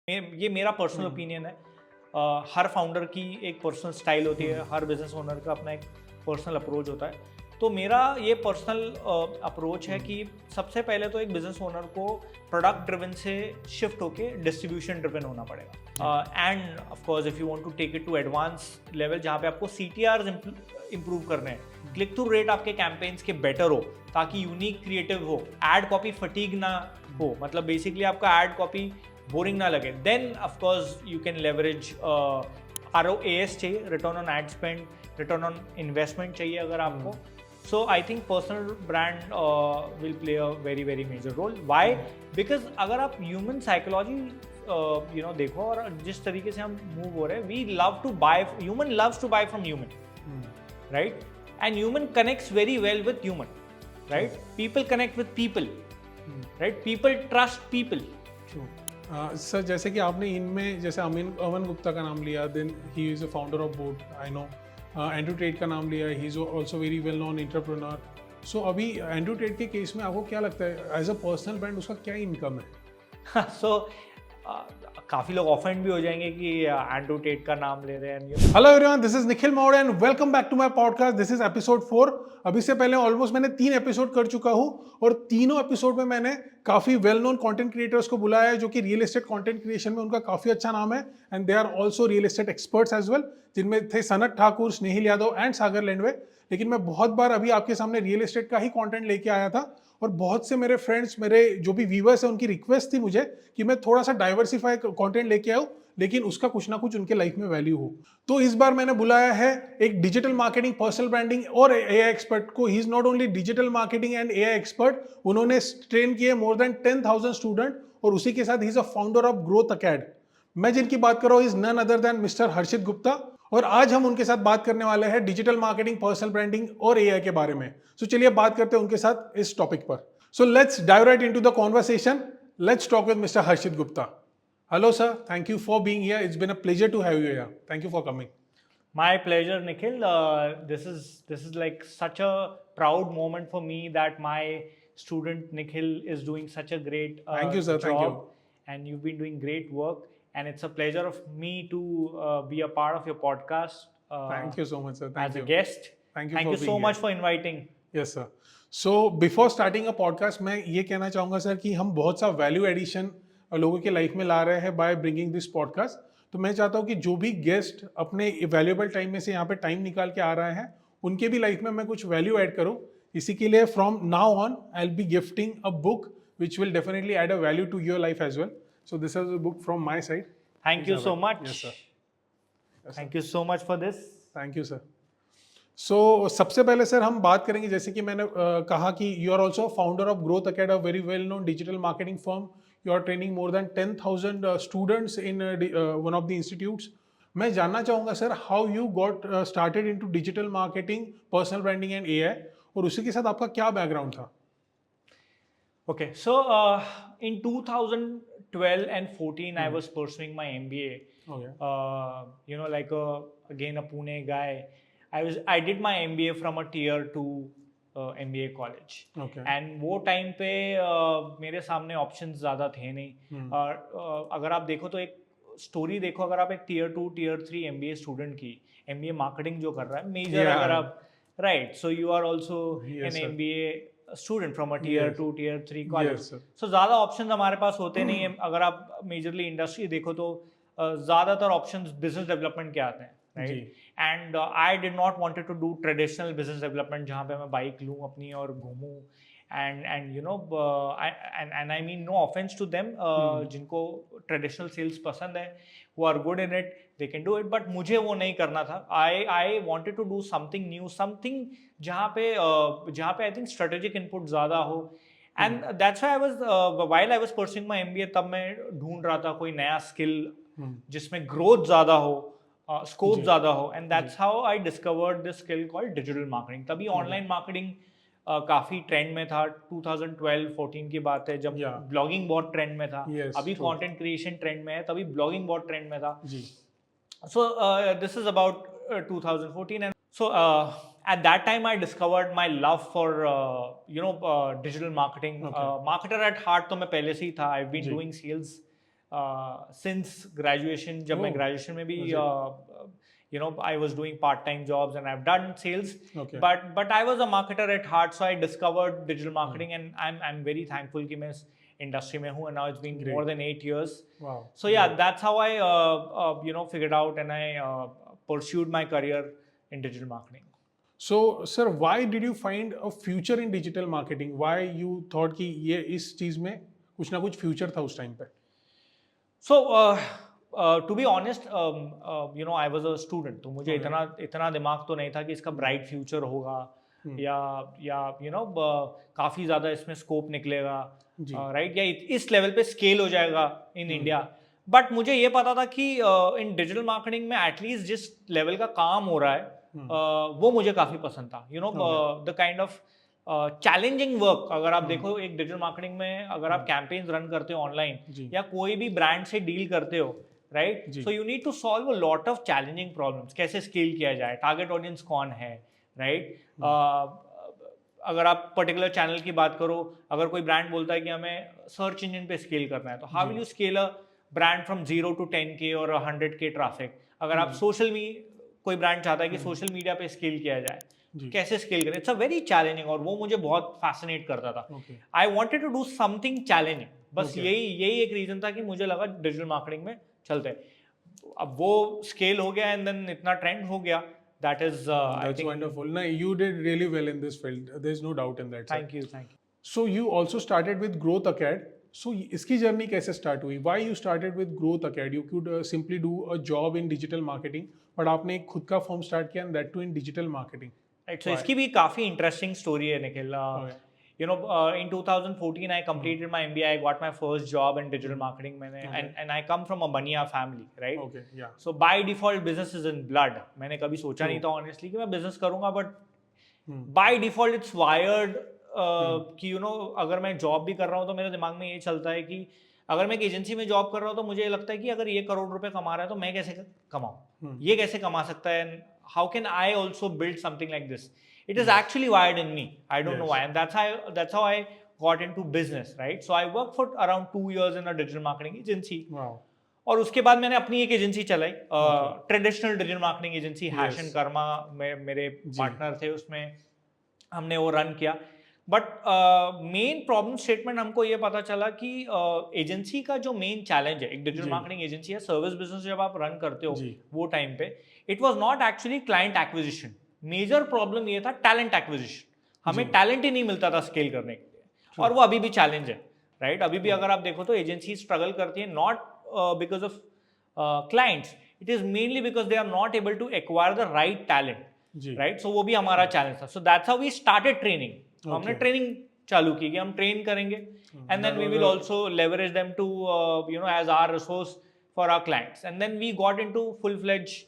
ये मेरा personal opinion है। हर फाउंडर की एक पर्सनल स्टाइल होती है, हर बिजनेस ओनर का अपना एक पर्सनल अप्रोच होता है। तो मेरा ये पर्सनल अप्रोच है कि सबसे पहले तो एक बिजनेस ओनर को प्रोडक्ट ड्रिवन से शिफ्ट होके डिस्ट्रीब्यूशन ड्रिवन होना पड़ेगा। And of course if you want to take it to advance level जहाँ पे आपको CTRs इंप्रूव करने हैं, क्लिक थ्रू रेट आपके कैंपेन्स के बेटर हो ताकि यूनिक क्रिएटिव हो, एड कॉपी फटीग ना हो, मतलब बेसिकली आपका एड कॉपी बोरिंग ना लगे, then of course you can leverage ROAS चाहिए, return on ad spend, return on investment चाहिए अगर आपको। So I think personal brand will play a very very major role. Why? Because अगर आप human psychology देखो और जिस तरीके से हम मूव हो रहे हैं, we love to buy, human loves to buy from human, right? And human connects very well with human, right? People connect with people, right? People trust people. Sir जैसे कि आपने इनमें जैसे अमन गुप्ता का नाम लिया, then he is a founder of boat, I know. Andrew Tate का नाम लिया, he is also very well known entrepreneur. सो अभी एंड्रू टेट के केस में आपको क्या लगता है एज अ पर्सनल ब्रांड उसका क्या इनकम है? सो काफ़ी लोग ऑफेंड भी हो जाएंगे कि एंड्रू टेट का नाम ले रहे हैं। Hello everyone, this is Nikhil Maurya and welcome back to my podcast. This is episode 4। अभी से पहले ऑलमोस्ट मैंने 3 एपिसोड कर चुका हूं और तीनों एपिसोड में मैंने काफी वेल नोन कंटेंट क्रिएटर्स को बुलाया है जो कि रियल एस्टेट कंटेंट क्रिएशन में उनका काफी अच्छा नाम है, and they are also real estate experts as well, जिनमें थे सनत ठाकुर, स्नेहिल यादव एंड सागर लेंडवे। लेकिन मैं बहुत बार अभी आपके सामने रियल एस्टेट का ही कंटेंट लेके आया था और बहुत से मेरे फ्रेंड्स, मेरे जो भी व्यूअर्स हैं, उनकी रिक्वेस्ट थी मुझे कि मैं थोड़ा सा डाइवर्सिफाई कंटेंट लेके आऊँ लेकिन उसका कुछ ना कुछ उनके लाइफ में वैल्यू हो। तो इस बार मैंने बुलाया है एक डिजिटल मार्केटिंग, पर्सनल ब्रांडिंग और AI एक्सपर्ट को। He is not only digital marketing and AI expert, उन्होंने ट्रेन किए मोर देन 10,000 स्टूडेंट और उसी के साथ he is a founder of Growth Acad. मैं जिनकी बात कर रहा हूँ is none other than mister Harshit Gupta, और आज हम उनके साथ बात करने वाले हैं डिजिटल मार्केटिंग, पर्सनल ब्रांडिंग और AI के बारे में। सो चलिए बात करते हैं उनके साथ इस टॉपिक पर। So let's dive right into the conversation. Let's talk with Mr. Harshit Gupta. Hello, sir. Thank you for being here. It's been a pleasure to have you here. Thank you for coming. My pleasure, Nikhil. This is like such a proud moment for me that my student Nikhil is doing such a great Thank you, sir. job, Thank you. and you've been doing great work. And it's a pleasure of me to be a part of your podcast. Thank you so much, sir. Thank as you. a guest. Thank you Thank for you being so here. much for inviting. Yes, sir. So before starting a podcast, मैं ये कहना चाहूँगा sir कि हम बहुत सा value addition लोगों के लाइफ में ला रहे हैं बाय ब्रिंगिंग दिस पॉडकास्ट। तो मैं चाहता हूँ कि जो भी गेस्ट अपने वैल्यूएबल टाइम में से यहाँ पे टाइम निकाल के आ रहे हैं, उनके भी लाइफ में मैं कुछ वैल्यू ऐड करूँ। इसी के लिए from now on I will be gifting a book which will definitely add a value to your life as well. So this is a book from my side. Thank you so much. Yes, sir. Thank you so much for this. Thank you sir. So सबसे पहले sir हम बात करेंगे, जैसे कि मैंने कहा कि you are also founder of Growth Acad, a very well known digital marketing firm. You are training more than 10,000 students in one of the institutes. मैं जानना चाहूँगा sir how you got started into digital marketing, personal branding and AI, और उसी के साथ आपका क्या background था? Okay, so in 2012 and 14, I was pursuing my MBA. Okay. Like again a Pune guy. I did my MBA from a tier 2 MBA college. Okay. And वो time पे मेरे सामने ऑप्शंस ज़्यादा थे नहीं। और अगर आप देखो तो एक स्टोरी देखो, अगर आप एक tier 2 tier 3 MBA स्टूडेंट की MBA मार्केटिंग जो कर रहा है मेजर, अगर आप right, so you are also an MBA student from a tier 2 tier 3 college. So ज़्यादा ऑप्शंस हमारे पास होते नहीं है। अगर आप मेजरली इंडस्ट्री देखो तो ज़्यादातर ऑप्शंस बिजनेस डेवलपमेंट के आते हैं, right? And I did not wanted to do traditional business development जहाँ पे मैं बाइक लूँ अपनी और घूमूँ, and you know and I mean no offence to them जिनको ट्रेडिशनल सेल्स पसंद है, वो are good in it, they can do it, but मुझे वो नहीं करना था। I wanted to do something new, something जहाँ पे आई थिंक स्ट्रेटेजिक इनपुट ज़्यादा हो। And that's why I was while I was pursuing my MBA, तब मैं ढूंढ रहा था कोई नया स्किल जिसमें ग्रोथ ज़्यादा हो, स्कोप ज़्यादा हो, and that's how I discovered this skill called digital marketing. तभी ऑनलाइन मार्केटिंग काफ़ी ट्रेंड में था। 2012-14 की बात है, जब ब्लॉगिंग बहुत ट्रेंड में था। अभी कंटेंट क्रिएशन ट्रेंड में है, तभी ब्लॉगिंग बहुत ट्रेंड में था। So this is about 2014, and so at that time I discovered my love for digital marketing. Marketer at heart तो मैं पहले से ही था. I've been doing sales since graduation, जब मैं Oh, graduation में भी was you know, I was doing part-time jobs and I've done sales, Okay. but I was a marketer at heart, so I discovered digital marketing, and I'm very thankful कि मैं इस industry में हूँ, and now it's been Great. more than 8 years. Wow. So yeah, that's how I you know, figured out, and I pursued my career in digital marketing. So, sir, why did you find a future in digital marketing? Why you thought कि ये इस चीज में कुछ ना कुछ future था उस टाइम पे? So to be honest, you know, I was a student, तो मुझे Okay. इतना दिमाग तो नहीं था कि इसका bright future होगा, या you know, काफी ज्यादा इसमें scope निकलेगा, जी। right, या इस level पे scale हो जाएगा in India. बट मुझे ये पता था कि इन डिजिटल मार्केटिंग में एटलीस्ट जिस लेवल का काम हो रहा है वो मुझे काफी पसंद था, you know, the kind of challenging work. अगर आप देखो एक डिजिटल मार्केटिंग में अगर आप कैंपेन्स रन करते हो ऑनलाइन या कोई भी ब्रांड से डील करते हो, right, so you need to solve a lot of challenging problems. कैसे स्केल किया जाए, टारगेट ऑडियंस कौन है, राइट. अगर आप पर्टिकुलर चैनल की बात करो, अगर कोई ब्रांड बोलता है कि हमें सर्च इंजन पे स्केल करना है, तो how will you scale a brand from 0 to 10K और 100K ट्रैफिक. अगर आप कोई ब्रांड चाहता है कि सोशल मीडिया पे स्केल किया जाए, कैसे स्केल करें, इट्स अ वेरी चैलेंजिंग, और वो मुझे बहुत फैसिनेट करता था. I wanted to do something challenging. बस यही एक रीजन था कि मुझे लगा डिजिटल मार्केटिंग में चलते हैं. अब वो स्केल हो गया एंड देन इतना ट्रेंड हो गया. That is, I think, wonderful. No, you did really well in this field. There's no doubt in that. Thank you. So you also started with Growth Acad. So इसकी journey कैसे start हुई? Why you started with Growth Acad? You could simply do a job in digital marketing, but आपने एक खुद का form start किया and that too in digital marketing. Right. So इसकी भी काफी इंटरेस्टिंग स्टोरी है Nikhil. You know, in 2014 I completed my MBA. I got my first job in digital marketing. And I come from a Baniya family, right? Okay, yeah. So by default business is in blood. मैंने कभी सोचा नहीं था honestly कि मैं business करूँगा, but by default it's wired कि you know, अगर मैं जॉब भी कर रहा हूँ तो मेरे दिमाग में ये चलता है कि अगर मैं एक एजेंसी में जॉब कर रहा हूँ तो मुझे ये लगता है कि अगर ये करोड़ रुपए कमा रहा है तो मैं कैसे कमाऊँ, ये कैसे कमा सकता है, and how can I also build something like this? It is actually wired in me. I don't know why, and that's how I got into business, right? So I worked for around 2 years in a digital marketing agency. Wow. और उसके बाद मैंने अपनी एक agency चलाई, traditional digital marketing agency, hash and Karma मेरे partner थे, उसमें हमने वो रन किया. बट मेन प्रॉब्लम स्टेटमेंट हमको ये पता चला कि एजेंसी का जो मेन चैलेंज है, एक डिजिटल मार्केटिंग एजेंसी है, सर्विस बिजनेस जब आप रन करते हो वो टाइम पे, it was not actually client acquisition. Major problem ये था टैलेंट एक्विजिशन. हमें टैलेंट ही नहीं मिलता था स्केल करने के लिए, और वो अभी भी चैलेंज है, राइट. अभी भी अगर आप देखो तो एजेंसी स्ट्रगल करती है, not because of clients, it is mainly because they are not able to acquire the right talent, right. So वो भी हमारा चैलेंज था. So that's how we started training. हमने ट्रेनिंग चालू की कि हम ट्रेन करेंगे, and then we will also leverage them to you know as our resource for our clients, and then we got into full fledge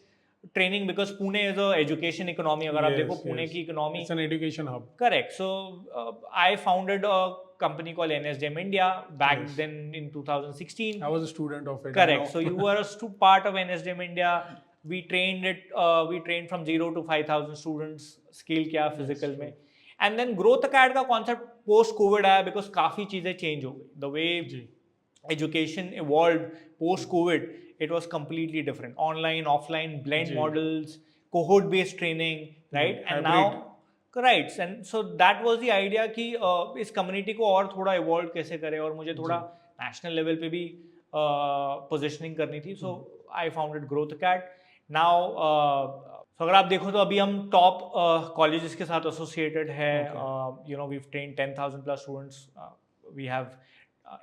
training because Pune is a education economy. अगर आप देखो पुणे की economy, it's an education hub. Correct. So I founded a company called NSDM India back then in 2016. I was a student of it. Correct. So you were a part of NSDM India. We trained from 0 to 5,000 students. Scale किया physical में. And then Growth Acad का concept post COVID आया because काफी चीजें change हो गई. The way education evolved post COVID, it was completely different. Online, offline, blend models, cohort-based training, right? And hybrid. now, right? And so that was the idea कि इस community को और थोड़ा evolve कैसे करें, और मुझे थोड़ा national level पे भी positioning करनी थी. So I founded Growth Acad. Now, so अगर आप देखो तो अभी हम top colleges के साथ associated है. You know, we've trained 10,000 plus students. We have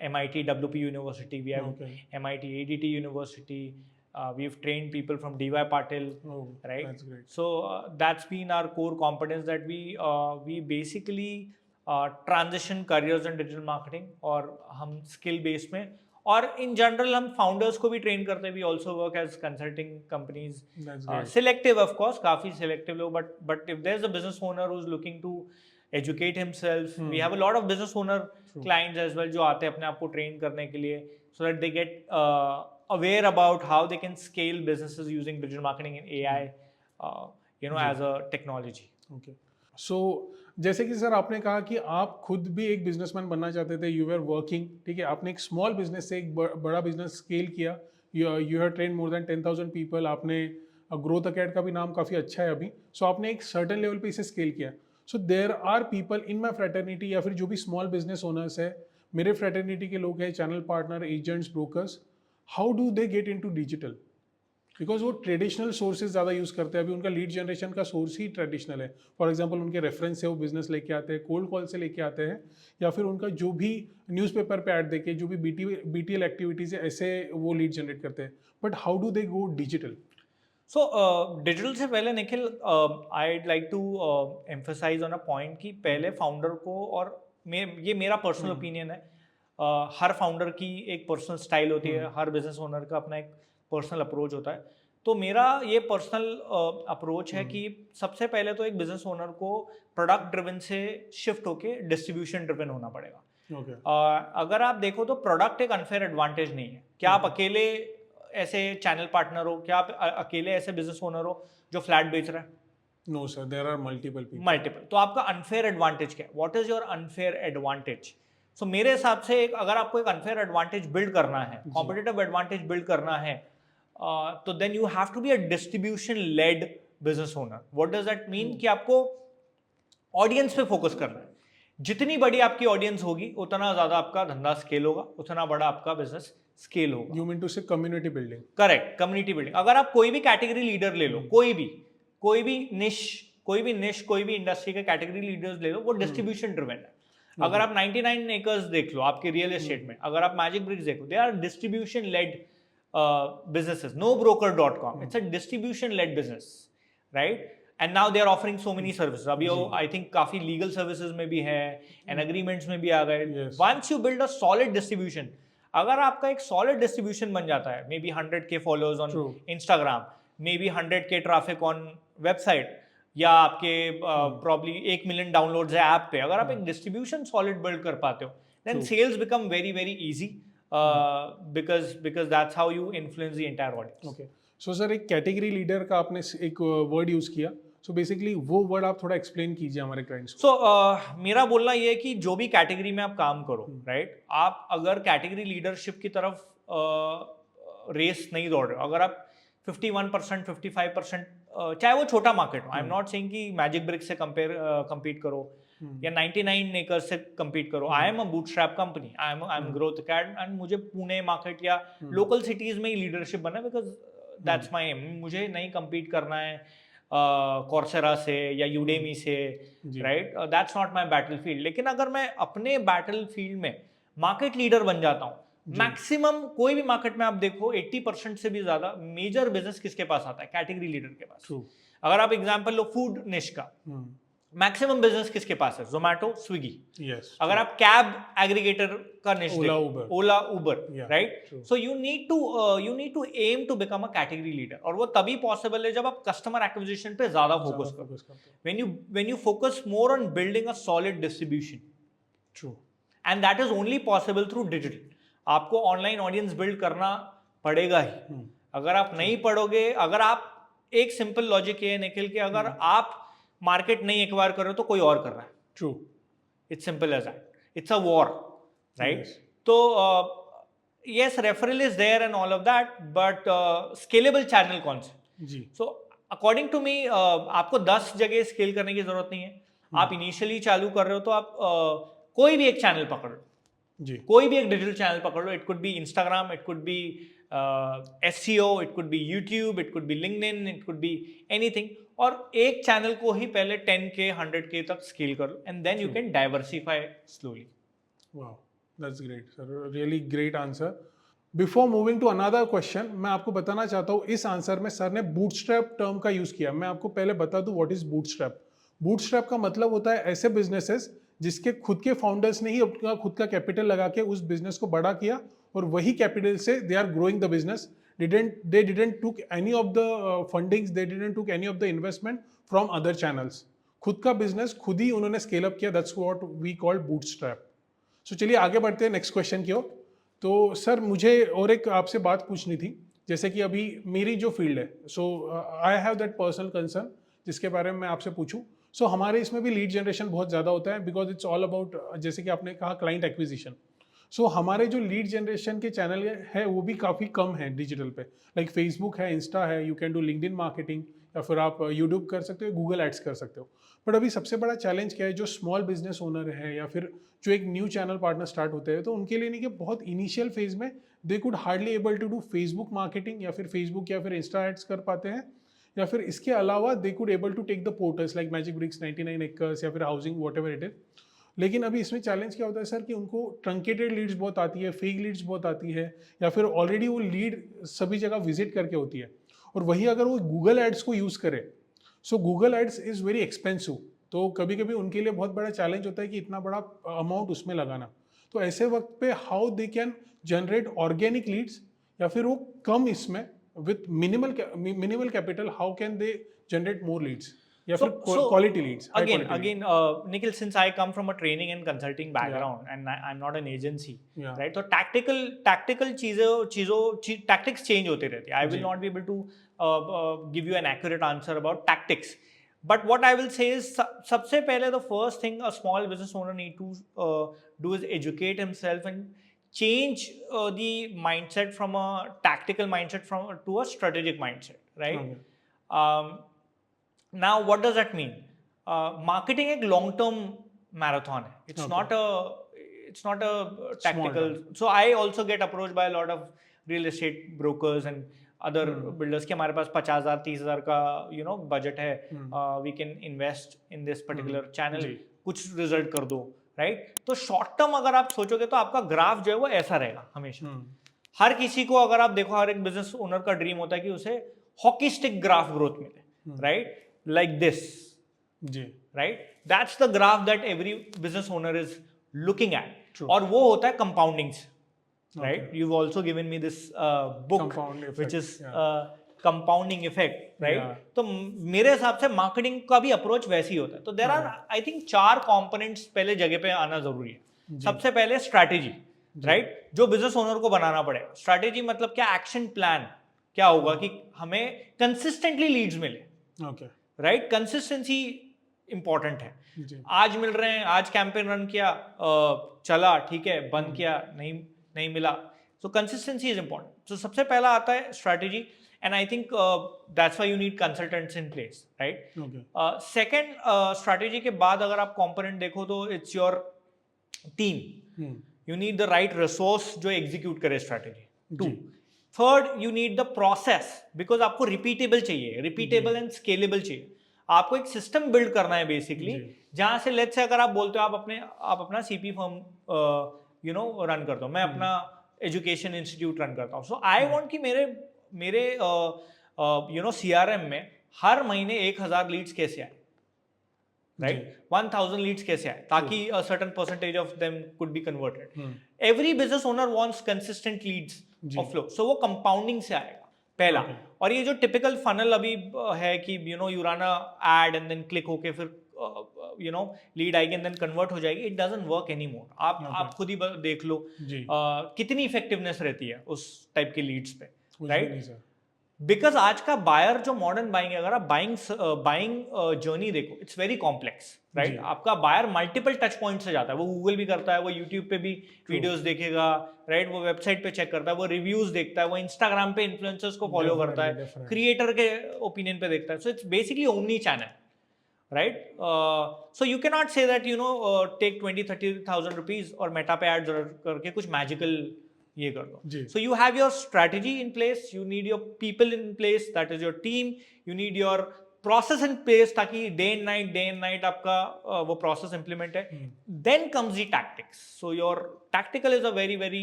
MIT WP University, we have MIT ADT University, we've trained people from DY Patil, right? That's great. So that's been our core competence, that we basically transition careers in digital marketing, और हम skill base में, और in general हम founders को भी train करते हैं. We also work as consulting companies. Selective of course, काफी selective लोग, but if there's a business owner who's looking to educate himself, we have a lot of business owner clients as well जो आते हैं अपने आप को train करने के लिए, so that they get aware about how they can scale businesses using digital marketing and AI, you know, as a technology. Okay. सो जैसे कि सर आपने कहा कि आप खुद भी एक बिजनेसमैन बनना चाहते थे, यू आर वर्किंग, ठीक है, आपने एक स्मॉल बिजनेस से एक बड़ा बिजनेस स्केल किया, you have train more than 10,000 people, आपने ग्रोथ अकेड का भी नाम काफ़ी अच्छा है अभी, सो आपने एक सर्टन लेवल पे इसे स्केल किया. So there are people in my fraternity या फिर जो भी स्मॉल बिजनेस ओनर्स है, मेरे फ्रेटर्निटी के लोग हैं, channel partner, agents, brokers, how do they get into digital? Because वो ट्रेडिशनल सोर्सेज ज़्यादा यूज़ करते हैं, अभी उनका लीड जनरेशन का सोर्स ही ट्रेडिशनल है. फॉर एग्जांपल उनके रेफरेंस से वो बिजनेस लेके आते हैं, कोल्ड कॉल से लेके आते हैं, या फिर उनका जो भी न्यूज़पेपर पे ऐड देके जो भी बीटीएल एक्टिविटीज़ है, ऐसे वो लीड जनरेट करते हैं. But how do they go digital? So digital से पहले Nikhil, I like to emphasize on a point कि पहले फाउंडर को, और ये मेरा पर्सनल ओपिनियन है, हर फाउंडर की एक पर्सनल स्टाइल होती है, हर बिजनेस ओनर का अपना एक पर्सनल अप्रोच होता है. तो मेरा ये पर्सनल अप्रोच है कि सबसे पहले तो एक बिजनेस ओनर को प्रोडक्ट ड्रिवन से शिफ्ट होके डिस्ट्रीब्यूशन ड्रिवन होना पड़ेगा. Okay. अगर आप देखो तो प्रोडक्ट एक अनफेयर एडवांटेज नहीं है. क्या आप अकेले ऐसे चैनल पार्टनर हो, क्या आप अकेले ऐसे बिजनेस ओनर हो जो फ्लैट बेच रहा है? No sir, there are multiple people. Multiple. तो आपका अनफेयर एडवांटेज क्या है? What is your unfair advantage? So मेरे हिसाब से अगर आपको एक अनफेयर एडवांटेज बिल्ड करना है, कॉम्पिटिटिव एडवांटेज बिल्ड करना है, तो then you have to be a distribution led business owner. What does that mean? कि आपको ऑडियंस पे फोकस करना है. जितनी बड़ी आपकी ऑडियंस होगी उतना ज्यादा आपका धंधा स्केल होगा, उतना बड़ा आपका बिजनेस स्केल होगा. यू मीन टू से community building? Correct, community building. अगर आप कोई भी कैटेगरी लीडर ले लो, कोई भी निश, कोई भी इंडस्ट्री के कैटेगरी लीडर्स ले लो, वो डिस्ट्रीब्यूशन ड्रिवन है. अगर आप 99 एकर्स देख लो आपके रियल एस्टेट में, अगर आप मैजिक ब्रिक्स देखो, they are distribution led businesses. NoBroker.com, it's a distribution led business, right? And now they are offering so many services. अभी I think काफी legal services में भी है, and agreements में भी आ गए. Yes. Once you build a solid distribution, अगर आपका एक solid distribution बन जाता है, maybe 100K followers on True. Instagram, maybe 100K traffic on website, या आपके probably 1 million downloads है ऐप पे, अगर आप एक distribution solid build कर पाते हो, then sales become very very easy. Because that's how you influence the entire audience. Okay. So sir एक कैटेगरी लीडर का आपने एक वर्ड यूज किया, सो बेसिकली वो वर्ड आप थोड़ा एक्सप्लेन कीजिए हमारे क्लाइंट्स को. सो मेरा बोलना ये है कि जो भी कैटेगरी में आप काम करो, राइट, आप अगर कैटेगरी लीडरशिप की तरफ रेस नहीं दौड़ रहे हो, अगर आप 51%, 55%, चाहे वो छोटा मार्केट हो, आई एम नॉट सेइंग कि मैजिक ब्रिक्स से compete करो या 99 एकर्स से compete करो. I am a bootstrap company, I am Growth Acad, and मुझे पुणे मार्केट या लोकल सिटीज में ही लीडरशिप बनना है, बिकॉज दैट्स माई एम. मुझे नहीं compete करना है कॉर्सेरा से या यूडेमी से, right? That's not my battle field. लेकिन अगर मैं अपने बैटल फील्ड में मार्केट लीडर बन जाता हूँ, मैक्सिमम कोई भी मार्केट में आप देखो 80% से भी ज्यादा मेजर बिजनेस किसके पास आता है? कैटेगरी लीडर के पास. अगर आप एग्जांपल लो फूड निश का, मैक्सिमम बिजनेस किसके पास है? जोमैटो, स्विगी. अगर आप कैब एग्रीगेटर का निश देखो, Ola, Uber, right? So you need to aim to become a category leader, और वो तभी पॉसिबल है जब आप कस्टमर एक्विजिशन पे ज्यादा फोकस करो. When you focus more on building a solid distribution. True. And that is only possible through digital. आपको ऑनलाइन ऑडियंस बिल्ड करना पड़ेगा ही. अगर आप नहीं पढ़ोगे, अगर आप, एक सिंपल लॉजिक ये है निखिल कि अगर आप मार्केट नहीं एक्वायर कर रहे हो तो कोई और कर रहा है. True. It's simple as that. It's a war, right? तो yes, referral is there and all of that, but scalable channel कौन से? जी. सो अकॉर्डिंग टू मी, आपको 10 जगह स्केल करने की जरूरत नहीं है. आप इनिशियली चालू कर रहे हो तो आप कोई भी एक चैनल पकड़ लो जी. कोई भी एक डिजिटल चैनल पकड़ लो. It could be Instagram, it could be SEO, it could be YouTube, it could be LinkedIn, it could be anything. और एक चैनल को ही पहले 10K 100K तक स्केल कर लो, and then you can diversify slowly. Wow, that's great sir, really great answer. Before moving to another question, मैं आपको बताना चाहता हूँ इस आंसर में सर ने बूटस्ट्रैप टर्म का यूज किया. मैं आपको पहले बता दूं व्हाट इज बूटस्ट्रैप. बूटस्ट्रैप का मतलब होता है ऐसे बिजनेसेस जिसके खुद के फाउंडर्स ने ही अपना खुद का कैपिटल लगा के उस बिजनेस को बड़ा किया, और वही कैपिटल से they are growing the business. They didn't took any of the fundings, they didn't took any of the investment from other channels. खुद का बिजनेस खुद ही उन्होंने स्केल अप किया. That's what we call bootstrap. So चलिए आगे बढ़ते हैं नेक्स्ट क्वेश्चन की ओर. तो सर मुझे और एक आपसे बात पूछनी थी. जैसे कि अभी मेरी जो फील्ड है, so I have that personal concern जिसके बारे में मैं आपसे पूछूं। सो हमारे इसमें भी लीड जनरेशन बहुत ज़्यादा होता है, बिकॉज इट्स ऑल अबाउट, जैसे कि आपने कहा, क्लाइंट एक्विजिशन। सो हमारे जो लीड जनरेशन के चैनल है वो भी काफ़ी कम है डिजिटल पे। लाइक फेसबुक है, इंस्टा है, you can do LinkedIn marketing, या फिर आप यूट्यूब कर सकते हो, गूगल एड्स कर सकते हो। बट अभी सबसे बड़ा चैलेंज क्या है, जो स्मॉल बिजनेस ओनर है या फिर जो एक न्यू चैनल पार्टनर स्टार्ट होते हैं, तो उनके लिए नहीं कि बहुत इनिशियल फेज में they could hardly able to do Facebook marketing या फिर फेसबुक या फिर इंस्टा एड्स कर पाते हैं, या फिर इसके अलावा they could able to take the portals like Magic Bricks, 99 acres या फिर Housing, whatever it is. लेकिन अभी इसमें चैलेंज क्या होता है सर, कि उनको ट्रंकेटेड लीड्स बहुत आती है, फेक लीड्स बहुत आती है, या फिर ऑलरेडी वो लीड सभी जगह विजिट करके होती है। और वही अगर वो गूगल एड्स को यूज़ करे, so Google ads is very expensive, तो कभी कभी उनके लिए बहुत बड़ा चैलेंज होता है कि इतना बड़ा अमाउंट उसमें लगाना। तो ऐसे वक्त पे how they can generate organic leads, या फिर वो कम इसमें with minimal capital, how can they generate more leads या फिर quality leads? Again, Nikhil, since I come from a training and consulting background, and I'm not an agency, right? So tactical tactics change होते रहते हैं. I will not be able to give you an accurate answer about tactics. But what I will say is, सबसे पहले the first thing a small business owner need to do is educate himself and change the mindset from a tactical mindset to a strategic mindset, right? Now, what does that mean? Marketing एक long term marathon है. It's not a tactical. So I also get approached by a lot of real estate brokers and other builders कि हमारे पास 50,000 30,000 का budget है. We can invest in this particular channel. कुछ result कर दो, right? तो short term अगर आप सोचोगे तो आपका ग्राफ जो है वो ऐसा रहेगा हमेशा. हर किसी को अगर आप देखो, हर एक बिजनेस ओनर का ड्रीम होता है कि उसे हॉकी स्टिक ग्राफ ग्रोथ मिले, right? Like this, right? That's the graph that every business owner is looking at. True. और वो होता है compounding से, right? You've also given me this book, which is compounding effect, right? तो मेरे हिसाब से मार्केटिंग का भी अप्रोच वैसे ही होता है. तो there are, I think, 4 components पहले जगह पे आना जरूरी है. सबसे पहले स्ट्रैटेजी, राइट? जो बिजनेस ओनर को बनाना पड़ेगा. स्ट्रैटेजी मतलब क्या? एक्शन प्लान क्या होगा कि हमें कंसिस्टेंटली लीड्स मिले, राइट? कंसिस्टेंसी इंपॉर्टेंट है. आज मिल रहे हैं, आज कैंपेन रन किया, चला, ठीक है, बंद किया, नहीं मिला. सो कंसिस्टेंसी इज इंपॉर्टेंट. तो सबसे पहला आता है strategy, and I think that's why you need consultants in place, right? Second, strategy के बाद अगर आप कंपोनेंट देखो तो it's your team. You need the right resource जो एग्जीक्यूट करे strategy. 2, third, you need the process, because आपको repeatable चाहिए, रिपीटेबल एंड स्केलेबल चाहिए. आपको एक सिस्टम बिल्ड करना है बेसिकली, जहां से लेट्स से अगर आप बोलते हो आप अपना सीपी फर्म रन करते हो, मैं अपना एजुकेशन इंस्टीट्यूट रन करता हूँ. सो आई वांट कि मेरे सीआरएम में हर महीने 1000 लीड्स कैसे आए, राइट? 1000 लीड्स कैसे आए, ताकि a certain percentage of them could be converted. Every business owner wants consistent leads of flow. So वो कंपाउंडिंग से आएगा पहला. और ये जो टिपिकल फनल अभी है कि you run a ad and then click होके फिर लीड आएगी एंड देन कन्वर्ट हो जाएगी, it doesn't work anymore. आप खुद ही देख लो कितनी इफेक्टिवनेस रहती है उस टाइप के लीड्स पे, राइट? बिकॉज आज का बायर जो मॉडर्न बाइंग है, अगर आप बाइंग जर्नी देखो, इट्स वेरी कॉम्प्लेक्स, राइट? आपका बायर मल्टीपल टच पॉइंट से जाता है. वो गूगल भी करता है, वो यूट्यूब पे भी वीडियोस देखेगा, राइट? वो वेबसाइट पे चेक करता है, वो रिव्यूज देखता है, वो इंस्टाग्राम पे इन्फ्लुएंसर्स को फॉलो करता है, क्रिएटर के ओपिनियन पे देखता है. So it's basically omni channel, right? So you cannot say that take 20-30,000 rupees और मेटा पे एड करके कुछ मैजिकल ये कर दो. So you have your strategy in place, you need your people in place, that is your team, you need your process in place ताकि day and night आपका वो process implement है. Then comes the tactics. So your tactical is a very very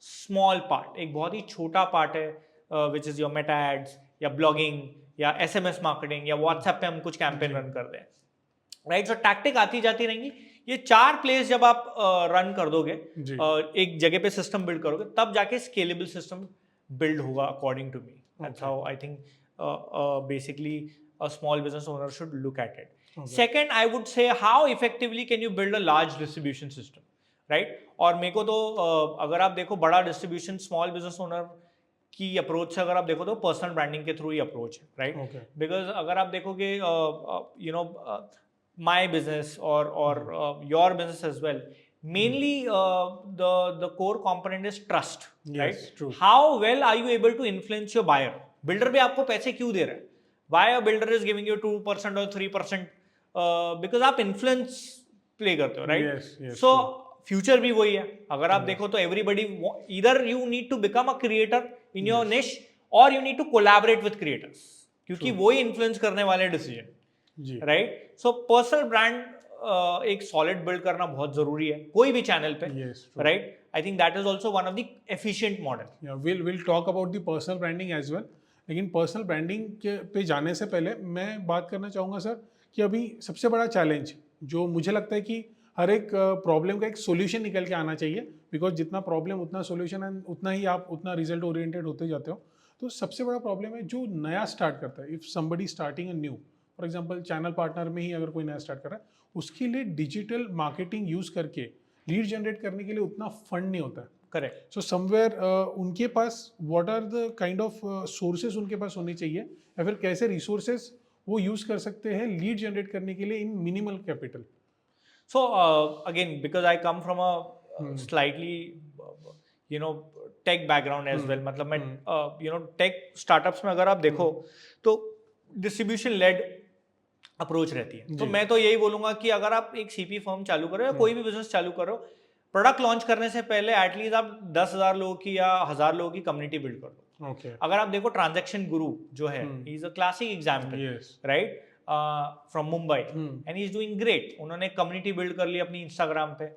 small part, एक बहुत ही छोटा part है, which is your meta ads या blogging या SMS मार्केटिंग या व्हाट्सएप पे हम कुछ कैंपेन रन कर दें, राइट? सो टैक्टिक आती जाती रहेंगी. ये 4 प्लेस जब आप रन कर दोगे, एक जगह पे सिस्टम बिल्ड करोगे, तब जाके स्केलेबल सिस्टम बिल्ड होगा according to me. That's how I think basically a small business owner should look at it. Second, I would say how effectively can you build a large distribution system, right? और मेरे को तो अगर आप देखो बड़ा distribution small business owner की approach से अगर आप देखो तो पर्सनल ब्रांडिंग के थ्रू ही अप्रोच है, राइट? Okay. बिकॉज अगर आप देखोगे यू नो माय बिजनेस और your business as well, mainly the core component is trust, Yes, right? true. How well are you able to influence your buyer? Builder भी आपको पैसे क्यों दे रहा है? Why a builder is giving you 2% or 3%? Because आप influence play करते हो, right? Yes, yes, So true. Future भी वही है. अगर आप देखो तो everybody either you need to become a creator in your niche और you need to collaborate with creators, क्योंकि वो ही इन्फ्लुएंस करने वाले डिसीजन, जी राइट? सो पर्सनल ब्रांड एक सॉलिड बिल्ड करना बहुत जरूरी है कोई भी चैनल पे, Yes, true. Right? I think that is also one of the efficient model. Yeah, we'll talk about the personal branding as well. लेकिन पर्सनल ब्रांडिंग के पे जाने से पहले मैं बात करना चाहूँगा सर कि अभी सबसे बड़ा चैलेंज जो मुझे लगता है कि हर एक प्रॉब्लम का एक सॉल्यूशन निकल के आना चाहिए, बिकॉज जितना प्रॉब्लम उतना सॉल्यूशन है, उतना ही आप उतना रिजल्ट ओरिएंटेड होते जाते हो. तो सबसे बड़ा प्रॉब्लम है जो नया स्टार्ट करता है. If somebody starting a new, for example channel partner में ही अगर कोई नया स्टार्ट कर रहा है, उसके लिए डिजिटल मार्केटिंग यूज़ करके लीड जनरेट करने के लिए उतना फंड नहीं होता है. करेक्ट. सो समवेयर उनके पास what are the kind of sources उनके पास होने चाहिए, या फिर कैसे रिसोर्सेज वो यूज़ कर सकते हैं लीड जनरेट करने के लिए in minimal capital. So again, because I come from a slightly tech background as well, मतलब मैं tech startups में अगर आप देखो तो डिस्ट्रीब्यूशन लेड अप्रोच रहती है. तो मैं तो यही बोलूंगा कि अगर आप एक सीपी फर्म चालू करो या कोई भी बिजनेस चालू करो, प्रोडक्ट लॉन्च करने से पहले एटलीस्ट आप 10,000 लोगों की या 1,000 लोगों की कम्युनिटी बिल्ड कर दो. Okay. अगर आप देखो ट्रांजैक्शन गुरु जो है, he is a classic example, Yes. Right? From Mumbai and he is doing great. उन्होंने कम्युनिटी बिल्ड कर ली अपनी इंस्टाग्राम पे,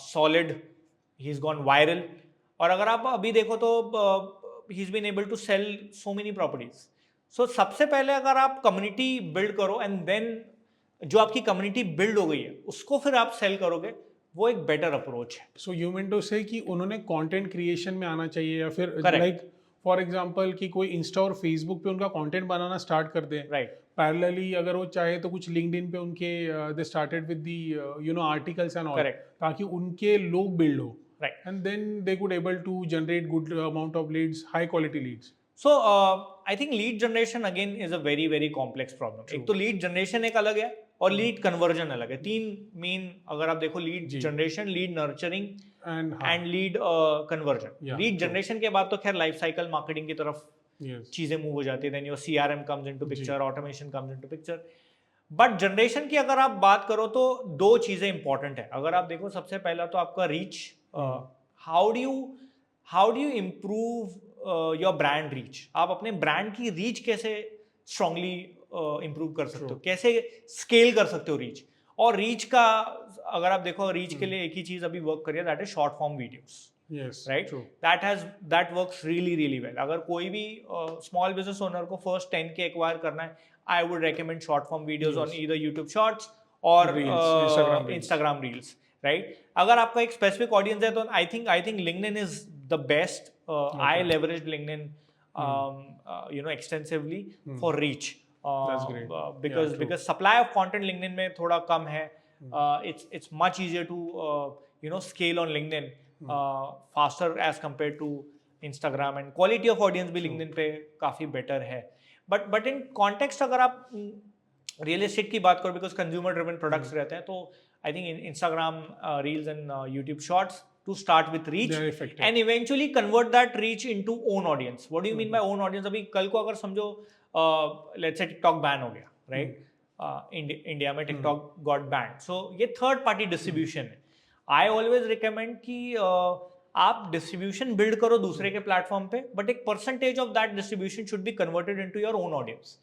solid, he is gone viral. और अगर आप अभी देखो तो he is been able to sell so many properties. So सबसे पहले अगर आप कम्युनिटी बिल्ड करो एंड देन जो आपकी कम्युनिटी बिल्ड हो गई है उसको फिर आप सेल करोगे, वो एक बेटर अप्रोच है. सो यू मीन टू से कि उन्होंने कंटेंट क्रिएशन में आना चाहिए, या फिर Correct. लाइक फॉर एग्जांपल कि कोई इंस्टा और फेसबुक पे उनका कंटेंट बनाना स्टार्ट कर दे. राइट. पैरेलली अगर वो चाहे तो कुछ लिंक्डइन पे उनके they started with the articles and all, Correct. ताकि उनके लोग बिल्ड हो, Right. And then they could able to generate good amount of leads, high quality leads. So I think lead generation again is a very very complex problem. एक तो lead generation एक अलग है और lead conversion अलग है. तीन main अगर आप देखो, lead generation, lead nurturing and lead conversion. Lead generation के बाद तो खैर life cycle marketing की तरफ चीजें मूव हो जाती है. Then your CRM comes into picture, automation comes into picture. But generation की अगर आप बात करो तो दो चीजें इंपॉर्टेंट है. अगर आप देखो सबसे पहला तो आपका reach. How do you improve your brand reach? आप अपने ब्रांड की रीच कैसे स्ट्रांगली इम्प्रूव कर सकते हो, कैसे स्केल कर सकते हो रीच. और रीच का अगर आप देखो, रीच के लिए एक ही चीज अभी वर्क करिए, that is short form videos. Right. That works really really well. अगर कोई भी स्मॉल बिजनेस ओनर को फर्स्ट 10K एक्वायर करना है, I would recommend short form videos on either YouTube shorts और इंस्टाग्राम रील्स. राइट. अगर आपका एक स्पेसिफिक ऑडियंस है तो I think LinkedIn is the best. I leveraged LinkedIn extensively for reach. That's great. Because supply of content LinkedIn में थोड़ा कम है. It's much easier to scale on LinkedIn faster as compared to Instagram, and quality of audience भी LinkedIn पे काफी better है. But in context अगर आप real estate की बात करो, because consumer driven products रहते हैं, तो I think in Instagram reels and YouTube shorts to start with reach and eventually convert that reach into own audience. What do you mean by own audience? अभी कल को अगर समझो let's say TikTok ban हो गया, right? India में TikTok got banned. So ये third party distribution है. I always recommend कि आप डिस्ट्रीब्यूशन बिल्ड करो दूसरे के प्लेटफॉर्म पे, बट एक percentage of that distribution should be converted into your own audience.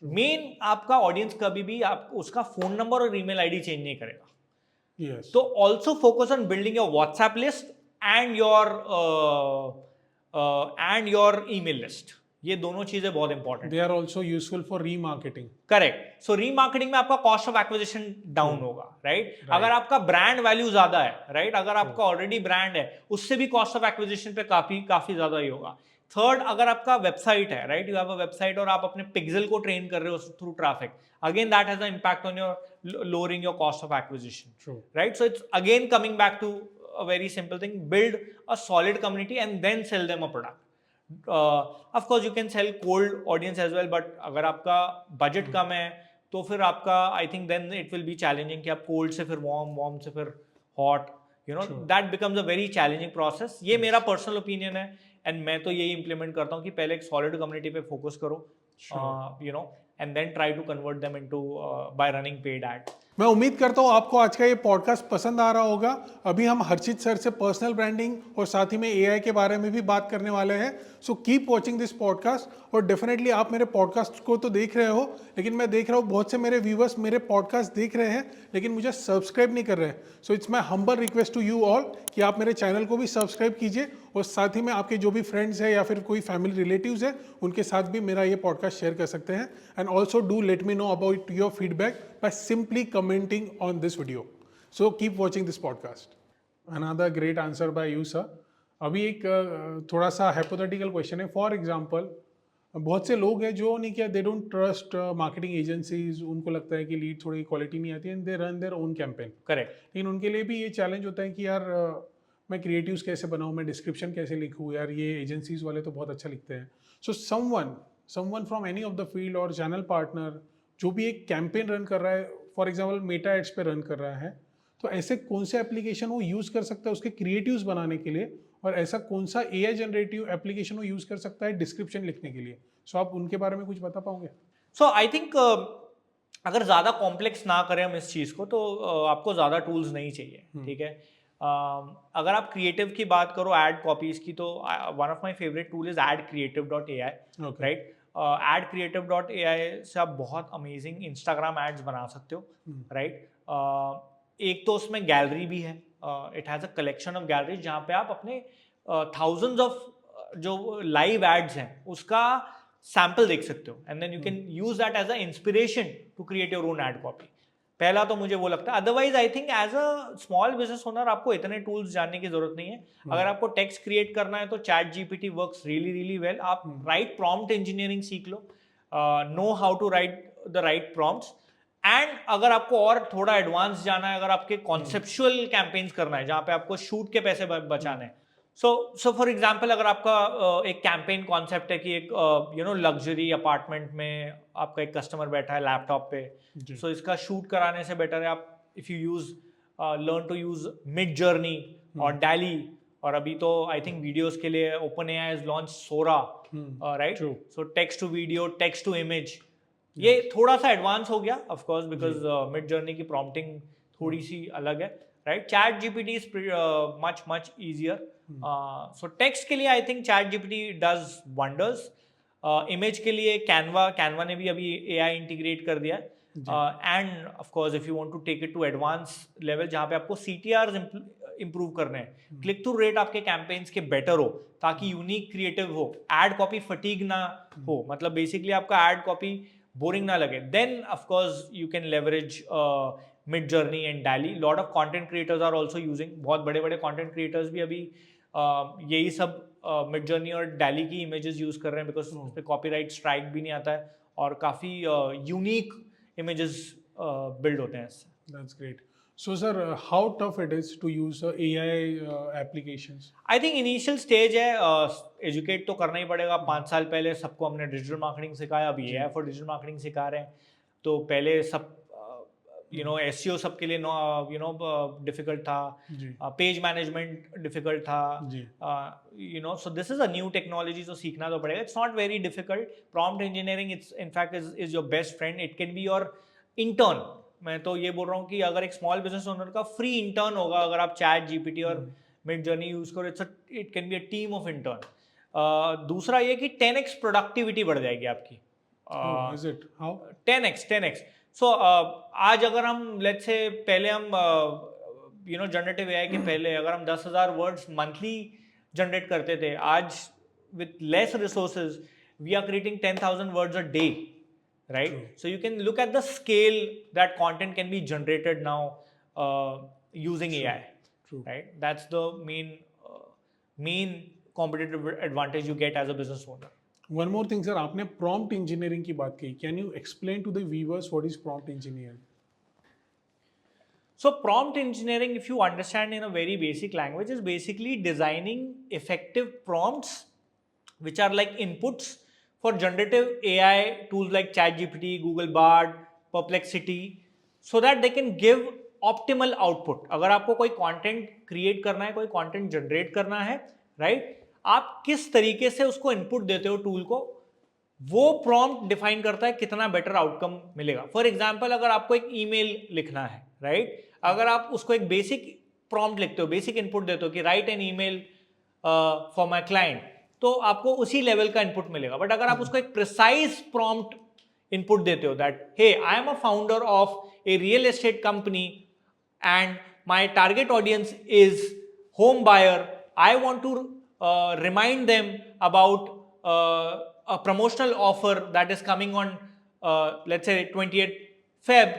Main आपका ऑडियंस कभी भी आप उसका फोन नंबर और ईमेल आईडी चेंज नहीं करेगा. Yes. So also focus on building your WhatsApp list and your email list. ये दोनों चीजें बहुत important. They are also useful for remarketing. Correct. So remarketing में आपका कॉस्ट ऑफ एक्विजिशन डाउन होगा, राइट? अगर आपका ब्रांड वैल्यू ज्यादा है, राइट, अगर आपका ऑलरेडी ब्रांड है, उससे भी कॉस्ट ऑफ एक्विजिशन पे काफी ज्यादा ही होगा. थर्ड, अगर आपका वेबसाइट है, right, you have a website और आप अपने पिक्सेल को ट्रेन कर रहे हो through traffic, again that has a impact on your lowering your cost of acquisition, right? So it's again coming back to a very simple thing: build a solid community and then sell them a product. Of course you can sell cold audience as well, but अगर आपका budget कम है तो फिर आपका I think then it will be challenging कि आप cold से फिर वार्म से फिर hot, you know that becomes a very challenging process. ये मेरा पर्सनल ओपिनियन है एंड मैं तो यही इंप्लीमेंट करता हूँ कि पहले एक सॉलिड कम्युनिटी पे फोकस करो, you know, and then try to convert them into by running paid ad. मैं उम्मीद करता हूँ आपको आज का ये पॉडकास्ट पसंद आ रहा होगा. अभी हम हर्षित सर से पर्सनल ब्रांडिंग और साथ ही में एआई के बारे में भी बात करने वाले हैं. So keep watching this podcast. और डेफिनेटली आप मेरे पॉडकास्ट को तो देख रहे हो, लेकिन मैं देख रहा हूँ बहुत से मेरे व्यूवर्स मेरे पॉडकास्ट देख रहे हैं लेकिन मुझे सब्सक्राइब नहीं कर रहे हैं. So it's my humble request to you all कि आप मेरे चैनल को भी सब्सक्राइब कीजिए और साथ ही में आपके जो भी फ्रेंड्स हैं या फिर कोई फैमिली रिलेटिव्स है उनके साथ भी मेरा ये पॉडकास्ट शेयर कर सकते हैं. And also do let me know about your feedback by simply commenting on this video. So keep watching this podcast. Another great answer by you, sir. अभी एक थोड़ा सा hypothetical question है. फॉर एग्जाम्पल बहुत से लोग हैं जो नहीं क्या they don't trust marketing agencies. उनको लगता है कि लीड थोड़ी क्वालिटी नहीं आती है and they run their own campaign. Correct. लेकिन उनके लिए भी ये चैलेंज होता है कि यार मैं क्रिएटिव्स कैसे बनाऊँ, मैं डिस्क्रिप्शन कैसे लिखूँ, यार ये एजेंसीज वाले तो बहुत अच्छा लिखते हैं. So someone from any of the field और चैनल पार्टनर जो भी एक कैंपेन रन कर रहा है, फॉर एग्जांपल मेटा एड्स पे रन कर रहा है, तो ऐसे कौन से एप्लीकेशन वो यूज़ कर सकता है उसके क्रिएटिव्स बनाने के लिए, और ऐसा कौन सा एआई जनरेटिव एप्लीकेशन वो यूज़ कर सकता है डिस्क्रिप्शन लिखने के लिए. सो आप उनके बारे में कुछ बता पाओगे? सो आई थिंक अगर ज़्यादा कॉम्प्लेक्स ना करें हम इस चीज़ को तो आपको ज़्यादा टूल्स नहीं चाहिए. ठीक है. अगर आप क्रिएटिव की बात करो, एड कॉपीज़ की, तो one of my favourite tool is adcreative.ai. Right. adcreative.ai से आप बहुत अमेजिंग इंस्टाग्राम एड्स बना सकते हो. राइट. एक तो उसमें गैलरी भी है. It has a collection of galleries जहाँ पे आप अपने थाउजेंड्स ऑफ जो लाइव एड्स हैं उसका सैम्पल देख सकते हो and then you can use that as a inspiration to create your own ad copy. पहला तो मुझे वो लगता है. Otherwise I think as a small business owner आपको इतने टूल्स जानने की जरूरत नहीं है. अगर आपको टेक्स्ट क्रिएट करना है तो chat GPT works really really well. आप राइट प्रॉम्प्ट इंजीनियरिंग सीख लो, know how to write the right prompts. And अगर आपको और थोड़ा एडवांस जाना है, अगर आपके कॉन्सेप्चुअल कैंपेन्स करना है जहाँ पे आपको शूट के पैसे बचाने हैं, सो फॉर एग्जाम्पल अगर आपका एक कैंपेन कॉन्सेप्ट है कि एक यू नो लग्जरी अपार्टमेंट में आपका एक कस्टमर बैठा है लैपटॉप पे, सो इसका शूट कराने से बेटर है आप if you use learn to use Midjourney और डैली, और अभी तो आई थिंक वीडियोस के लिए OpenAI has launch Sora. Right. So text to video, text to image, ये थोड़ा सा एडवांस हो गया of course because Midjourney की प्रॉम्प्टिंग थोड़ी सी अलग है. Right. ChatGPT is much easier. So text के लिए I think ChatGPT does wonders. Image के लिए कैनवा ने भी अभी एआई इंटीग्रेट कर दिया. And of course if you want to take it to advance level जहाँ पे आपको सीटीआर इंप्रूव करने हैं, क्लिक थ्रू रेट आपके कैंपेन्स के बेटर हो ताकि यूनिक क्रिएटिव हो, एड कॉपी फटीग ना हो, मतलब बेसिकली आपका एड कॉपी बोरिंग ना लगे, then of course you can leverage Midjourney and DALL-E. Lot of content creators are also using. बहुत बड़े बड़े कंटेंट क्रिएटर्स भी अभी यही सब मिड जर्नी और डैली की इमेजेस यूज कर रहे हैं बिकॉज उस पर कॉपीराइट स्ट्राइक भी नहीं आता है और काफ़ी यूनिक इमेजेस बिल्ड होते हैं इससे. That's great. So sir, how tough it is to use AI applications? I think initial stage है. एजुकेट तो करना ही पड़ेगा. 5 साल पहले सबको हमने डिजिटल मार्केटिंग सिखाया, अभी एआई फॉर डिजिटल मार्केटिंग सिखा रहे हैं. तो पहले सब यू नो एसईओ सबके लिए यू नो डिफिकल्ट था, पेज मैनेजमेंट डिफिकल्ट था, you know. So this is a new technology, तो सीखना तो पड़ेगा. It's not very difficult. Prompt engineering it's in fact is your best friend. It can be your intern. मैं तो ये बोल रहा हूँ कि अगर एक स्मॉल बिजनेस ओनर का फ्री इंटर्न होगा अगर आप चैट जीपीटी और मिड जर्नी यूज करो, it can be a team of intern. दूसरा ये कि 10x प्रोडक्टिविटी बढ़ जाएगी आपकी. Is it? How? 10x. सो आज अगर हम लेट्स से पहले हम यू नो जनरेटिव एआई के पहले अगर हम 10,000 वर्ड्स मंथली जनरेट करते थे, आज with less resources we are creating 10,000 words a day. Right. True. So you can look at the scale that content can be generated now using True. AI. True. Right. That's the main competitive advantage you get as a business owner. One more thing, sir. आपने prompt engineering की बात की. Can you explain to the viewers what is prompt engineering? So prompt engineering, if you understand in a very basic language, is basically designing effective prompts which are like inputs for generative AI tools like ChatGPT, Google Bard, Perplexity, so that they can give optimal output. अगर आपको कोई content create करना है, कोई content generate करना है, right? आप किस तरीके से उसको input देते हो tool को, वो prompt define करता है कितना better outcome मिलेगा. For example, अगर आपको एक email लिखना है, right? अगर आप उसको एक basic prompt लिखते हो, basic input देते हो कि write an email for my client, तो आपको उसी लेवल का इनपुट मिलेगा. बट अगर आप उसको एक प्रिसाइज प्रॉम्प्ट इनपुट देते हो that hey I am a founder of a real estate company and my target audience is home buyer, I want to remind them about a promotional offer that is coming on let's say 28th Feb,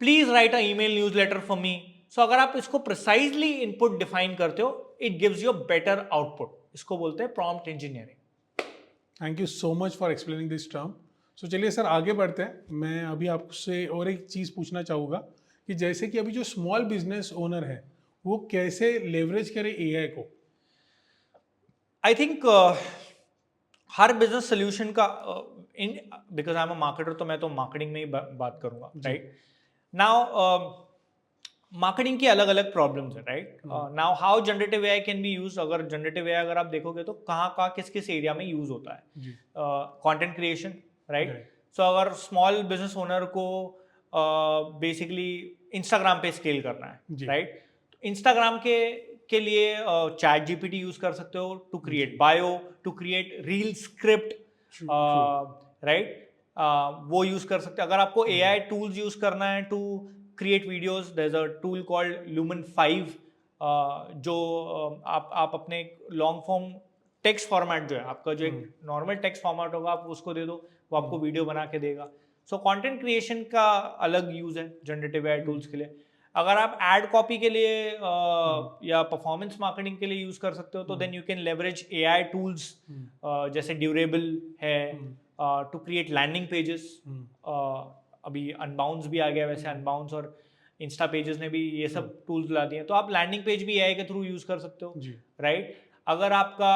please write a email newsletter for me. So अगर आप इसको precisely input define करते हो, it gives you better output. इसको बोलते हैं prompt engineering. Thank you so much for explaining this term. So चलिए sir आगे बढ़ते हैं. मैं अभी आपसे और एक चीज़ पूछना चाहूँगा कि जैसे कि अभी जो स्मॉल बिजनेस ओनर है वो कैसे लेवरेज करे एआई को. आई थिंक हर बिजनेस सोल्यूशन का because I am a marketer, तो मैं तो मार्केटिंग में ही बात करूंगा, राइट. नाउ मार्केटिंग की अलग अलग प्रॉब्लम्स है, right. Now how generative AI can be use. अगर जनरेटिव एआई अगर आप देखोगे तो कहाँ किस किस एरिया में यूज होता है. Content creation, right. सो अगर स्मॉल बिजनेस ओनर को बेसिकली इंस्टाग्राम पे स्केल करना है, राइट. इंस्टाग्राम के लिए चैट जीपीटी यूज कर सकते हो to create bio, to create reel script, right. वो यूज कर सकते हो. अगर आपको एआई टूल्स यूज करना है to create videos, there's a tool called Lumen 5 जो आप अपने लॉन्ग फॉर्म टेक्स्ट फॉर्मेट जो है आपका, जो एक नॉर्मल टेक्स्ट फॉर्मेट होगा, आप उसको दे दो, वो आपको वीडियो बना के देगा. सो कंटेंट क्रिएशन का अलग यूज है जनरेटिव एआई टूल्स के लिए. अगर आप एड कॉपी के लिए या परफॉर्मेंस मार्केटिंग के लिए यूज कर सकते हो, तो then you can leverage AI tools जैसे ड्यूरेबल है टू क्रिएट लैंडिंग पेजेस. अभी अनबाउंस भी आ गया, वैसे अनबाउंस और इंस्टा पेजेस ने भी ये सब टूल्स ला दिए, तो आप लैंडिंग पेज भी एआई के थ्रू यूज कर सकते हो, राइट. अगर आपका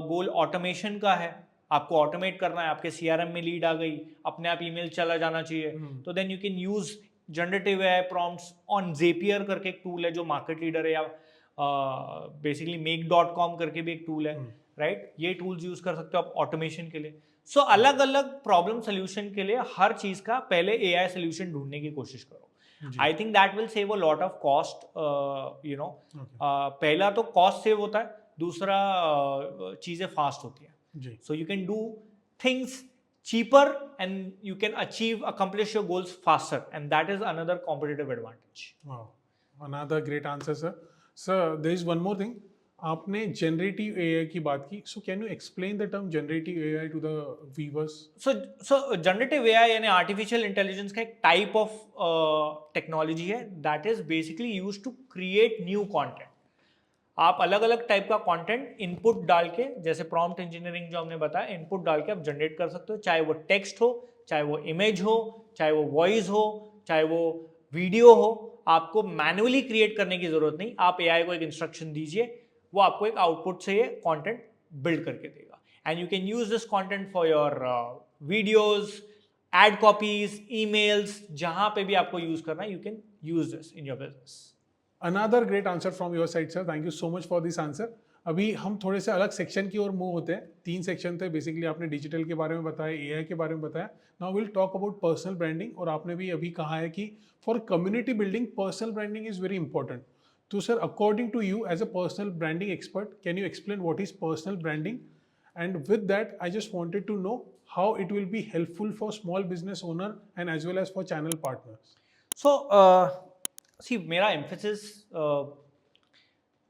गोल ऑटोमेशन का है, आपको ऑटोमेट करना है, आपके सीआरएम में लीड आ गई, अपने आप ईमेल चला जाना चाहिए, तो then you can use generative AI prompts on Zapier करके एक टूल है जो मार्केट लीडर है, या बेसिकली make.com करके भी एक टूल है, राइट. ये टूल्स यूज कर सकते हो आप ऑटोमेशन के लिए. सो अलग अलग प्रॉब्लम सोल्यूशन के लिए हर चीज का पहले एआई सोल्यूशन ढूंढने की कोशिश करो. I think that will save a lot of cost, you know. पहला तो कॉस्ट सेव होता है, दूसरा चीजें फास्ट होती है. So you can do things cheaper and you can accomplish your goals faster, and that is another competitive advantage. Wow, another great answer, sir. Sir, there is one more thing. आपने generative AI की बात की, so can you explain the term generative AI to the viewers. So generative AI यानी artificial intelligence का एक type of technology है that is basically used to create new content. आप अलग अलग टाइप का कंटेंट इनपुट डाल के, जैसे प्रॉम्प्ट इंजीनियरिंग जो हमने बताया, इनपुट डाल के आप जनरेट कर सकते हो, चाहे वो टेक्स्ट हो, चाहे वो इमेज हो, चाहे वो वॉइस हो, चाहे वो वीडियो हो. आपको मैन्युअली क्रिएट करने की जरूरत नहीं. आप एआई को एक इंस्ट्रक्शन दीजिए, वो आपको एक आउटपुट से ये कंटेंट बिल्ड करके देगा. And you can use this content for your videos, ad copies, emails, जहां पे भी आपको यूज करना है, you can use this in your business. Another great answer from your side, sir. Thank you so much for this answer. अभी हम थोड़े से अलग सेक्शन की ओर मूव होते हैं. 3 सेक्शन थे बेसिकली. आपने डिजिटल के बारे में बताया, एआई के बारे में बताया. Now will talk about personal branding. और आपने भी अभी कहा है कि for community building personal branding is very important. तो sir, according to you as a personal branding expert, can you explain what is personal branding? And with that I just wanted to know how it will be helpful for small business owner and as well as for channel partners. So see, मेरा emphasis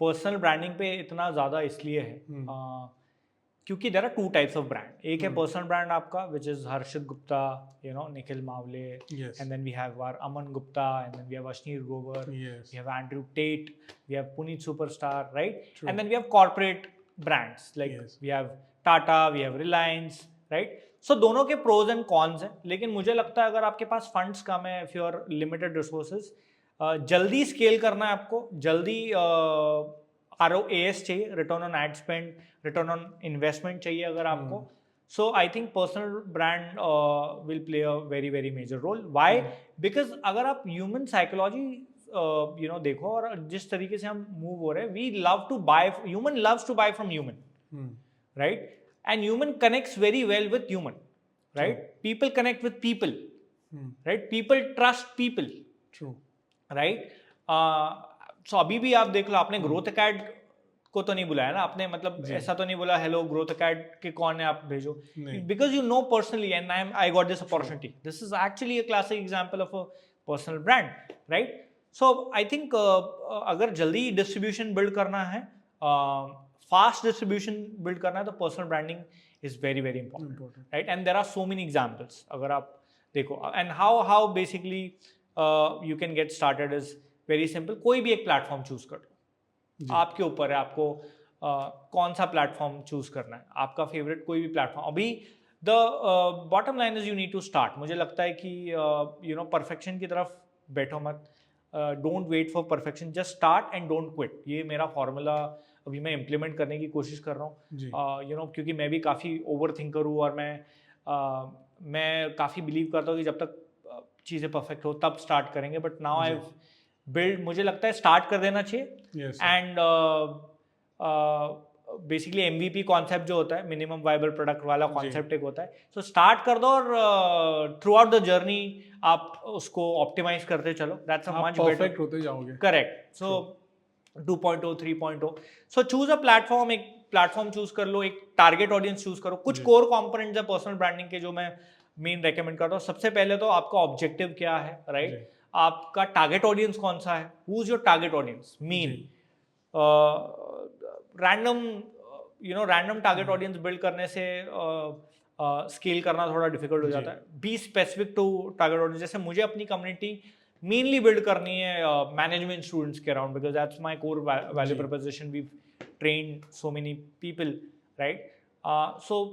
personal branding पे इतना ज़्यादा इसलिए है क्योंकि there are 2 types of brand. एक है personal brand आपका which is Harshit Gupta, you know, Nikhil Mawle, and then we have our Aman Gupta, and then we have Ashneer Grover, we have Andrew Tate, we have Puneet superstar, right. And then we have corporate brands like we have Tata, we have Reliance, right. So दोनों के pros and cons हैं, लेकिन मुझे लगता है अगर आपके पास funds कम है, if you are limited resources, जल्दी स्केल करना है आपको, जल्दी ROAS चाहिए, return on ad spend, return on investment चाहिए अगर आपको. So I think personal brand will play a very very major role. Why? Because अगर आप human psychology देखो और जिस तरीके से हम move हो रहे हैं, we love to buy, human loves to buy from human, right? And human connects very well with human, right? People connect with people, right? People trust people, True. right? So अभी भी आप देख लो, आपने growth अकेड को तो नहीं बुलाया ना आपने, मतलब ऐसा तो नहीं बोला हेलो ग्रोथ अकेड के कौन है आप भेजो, because you know personally and I got this opportunity. This is actually a classic example of a personal brand, right? So I think अगर जल्दी डिस्ट्रीब्यूशन बिल्ड करना है, फास्ट डिस्ट्रीब्यूशन बिल्ड करना है, तो personal branding is very very important, right? And there are so many examples अगर आप देखो. And how basically you can get started is very simple. कोई भी एक प्लेटफॉर्म चूज कर लो, आपके ऊपर है आपको कौन सा प्लेटफॉर्म चूज करना है. आपका फेवरेट कोई भी प्लेटफॉर्म. अभी the bottom line is you need to start. मुझे लगता है कि परफेक्शन की तरफ बैठो मत. Don't wait for perfection, just start and don't quit. ये मेरा फॉर्मूला अभी मैं इम्प्लीमेंट करने की कोशिश कर रहा हूँ. क्योंकि मैं भी काफ़ी ओवर थिंकर हूँ और मैं काफ़ी बिलीव करता हूँ कि जब तक चीज़ें परफेक्ट हो तब स्टार्ट करेंगे. बट नाउ आई बिल्ड, मुझे लगता है स्टार्ट कर देना चाहिए. एंड बेसिकली MVP कॉन्सेप्ट जो होता है, मिनिमम वाइबल प्रोडक्ट वाला कॉन्सेप्ट एक होता है. सो स्टार्ट कर दो और थ्रू आउट द जर्नी आप उसको ऑप्टिमाइज करते चलो. दैट्स अ मच परफेक्ट होते जाओगे. Correct. So 2.0 3.0. So choose a platform. एक प्लेटफॉर्म चूज कर लो, एक टारगेट ऑडियंस चूज करो. कुछ कोर कंपोनेंट्स है पर्सनल ब्रांडिंग के जो मैं मेन रेकमेंड करता हूँ. सबसे पहले तो आपका ऑब्जेक्टिव क्या है, राइट? आपका टारगेट ऑडियंस कौन सा है, who is your target audience. Mean random target audience build करने से स्केल करना थोड़ा डिफिकल्ट हो जाता है. Be specific to target audience. जैसे मुझे अपनी कम्युनिटी मेनली बिल्ड करनी है मैनेजमेंट स्टूडेंट्स के around, because that's my core value proposition. We train so many people, right? So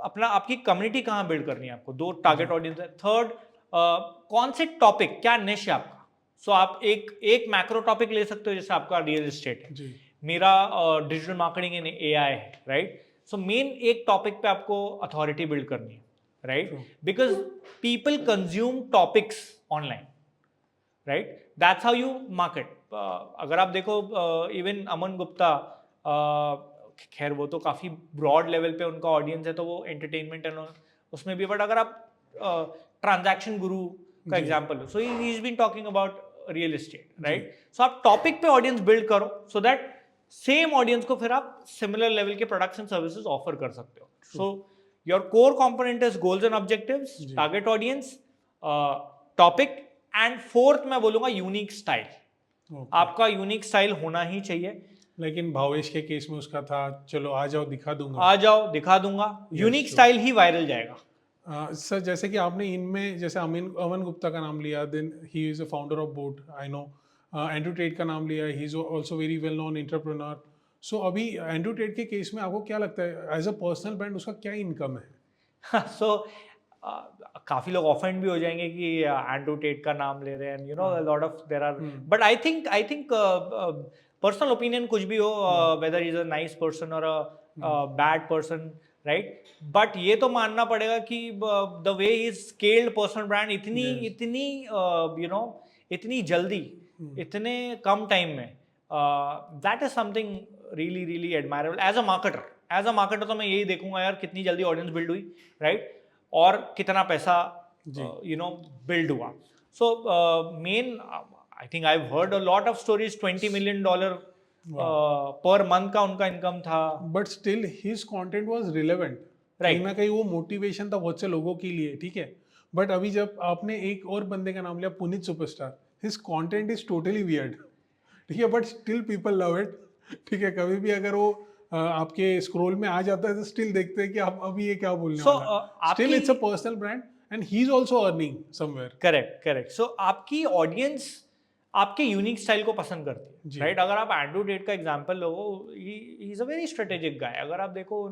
अपना आपकी कम्युनिटी कहाँ बिल्ड करनी है आपको. 2 टारगेट ऑडियंस है. थर्ड, कौन से टॉपिक, क्या निश है आपका. सो आप एक मैक्रो टॉपिक ले सकते हो, जैसे आपका रियल एस्टेट है, मेरा डिजिटल मार्केटिंग इन AI है, राइट? सो मेन एक टॉपिक पे आपको अथॉरिटी बिल्ड करनी है, right? Because people consume topics online, right? That's how you market. अगर आप देखो इवन अमन गुप्ता, खैर वो तो काफ़ी ब्रॉड लेवल पे उनका ऑडियंस है, तो वो एंटरटेनमेंट है उसमें भी. बट अगर आप ट्रांजैक्शन गुरु का एग्जांपल हो, so he is been talking about real estate, right? So आप टॉपिक पे ऑडियंस बिल्ड करो, सो दैट सेम ऑडियंस को फिर आप सिमिलर लेवल के प्रोडक्ट्स एंड सर्विसेज ऑफर कर सकते हो. So your core component is goals and objectives, target audience, topic, and fourth मैं बोलूंगा यूनिक स्टाइल. आपका यूनिक स्टाइल होना ही चाहिए. लेकिन भावेश के केस में उसका था चलो आ जाओ दिखा दूंगा. यूनिक स्टाइल ही वायरल जाएगा. सर जैसे कि आपने इनमें जैसे अमन गुप्ता का नाम लिया, then he is a founder of boat, I know. Andrew Tate का नाम लिया, he is also very well known entrepreneur. सो अभी एंड्रू टेट के केस में आपको क्या लगता है एज अ पर्सनल ब्रांड उसका क्या इनकम है? सो काफी लोग ऑफेंड भी हो जाएंगे कि एंड्रू टेट का नाम ले रहे हैं, you know, a lot of there are. But I think personal opinion कुछ भी हो, whether is a nice person और a bad person, right? But ये तो मानना पड़ेगा कि the way is scaled personal brand इतनी जल्दी, इतने कम टाइम में, that is something really really admirable. As a marketer तो मैं यही देखूंगा यार, कितनी जल्दी ऑडियंस बिल्ड हुई, राइट? और कितना पैसा बिल्ड हुआ. So main, I think I have heard a lot of stories. $20 million per month का उनका इनकम था. But still his content was relevant. कहीं ना कहीं वो मोटिवेशन था बहुत से लोगों के लिए, ठीक है. बट अभी जब आपने एक और बंदे का नाम लिया, Puneet superstar, his content is totally weird, ठीक है, but still people love it, ठीक है. कभी भी अगर वो आपके स्क्रॉल में आ जाता है तो स्टिल देखते हैं कि आप अभी ये क्या बोलने वाला है. Still it's a personal brand and he is also earning somewhere. Correct. So आपकी ऑडियंस आपके यूनिक स्टाइल को पसंद करती है, राइट? अगर आप एंड्रू टेट का एग्जांपल लो, he is a very strategic guy. अगर आप देखो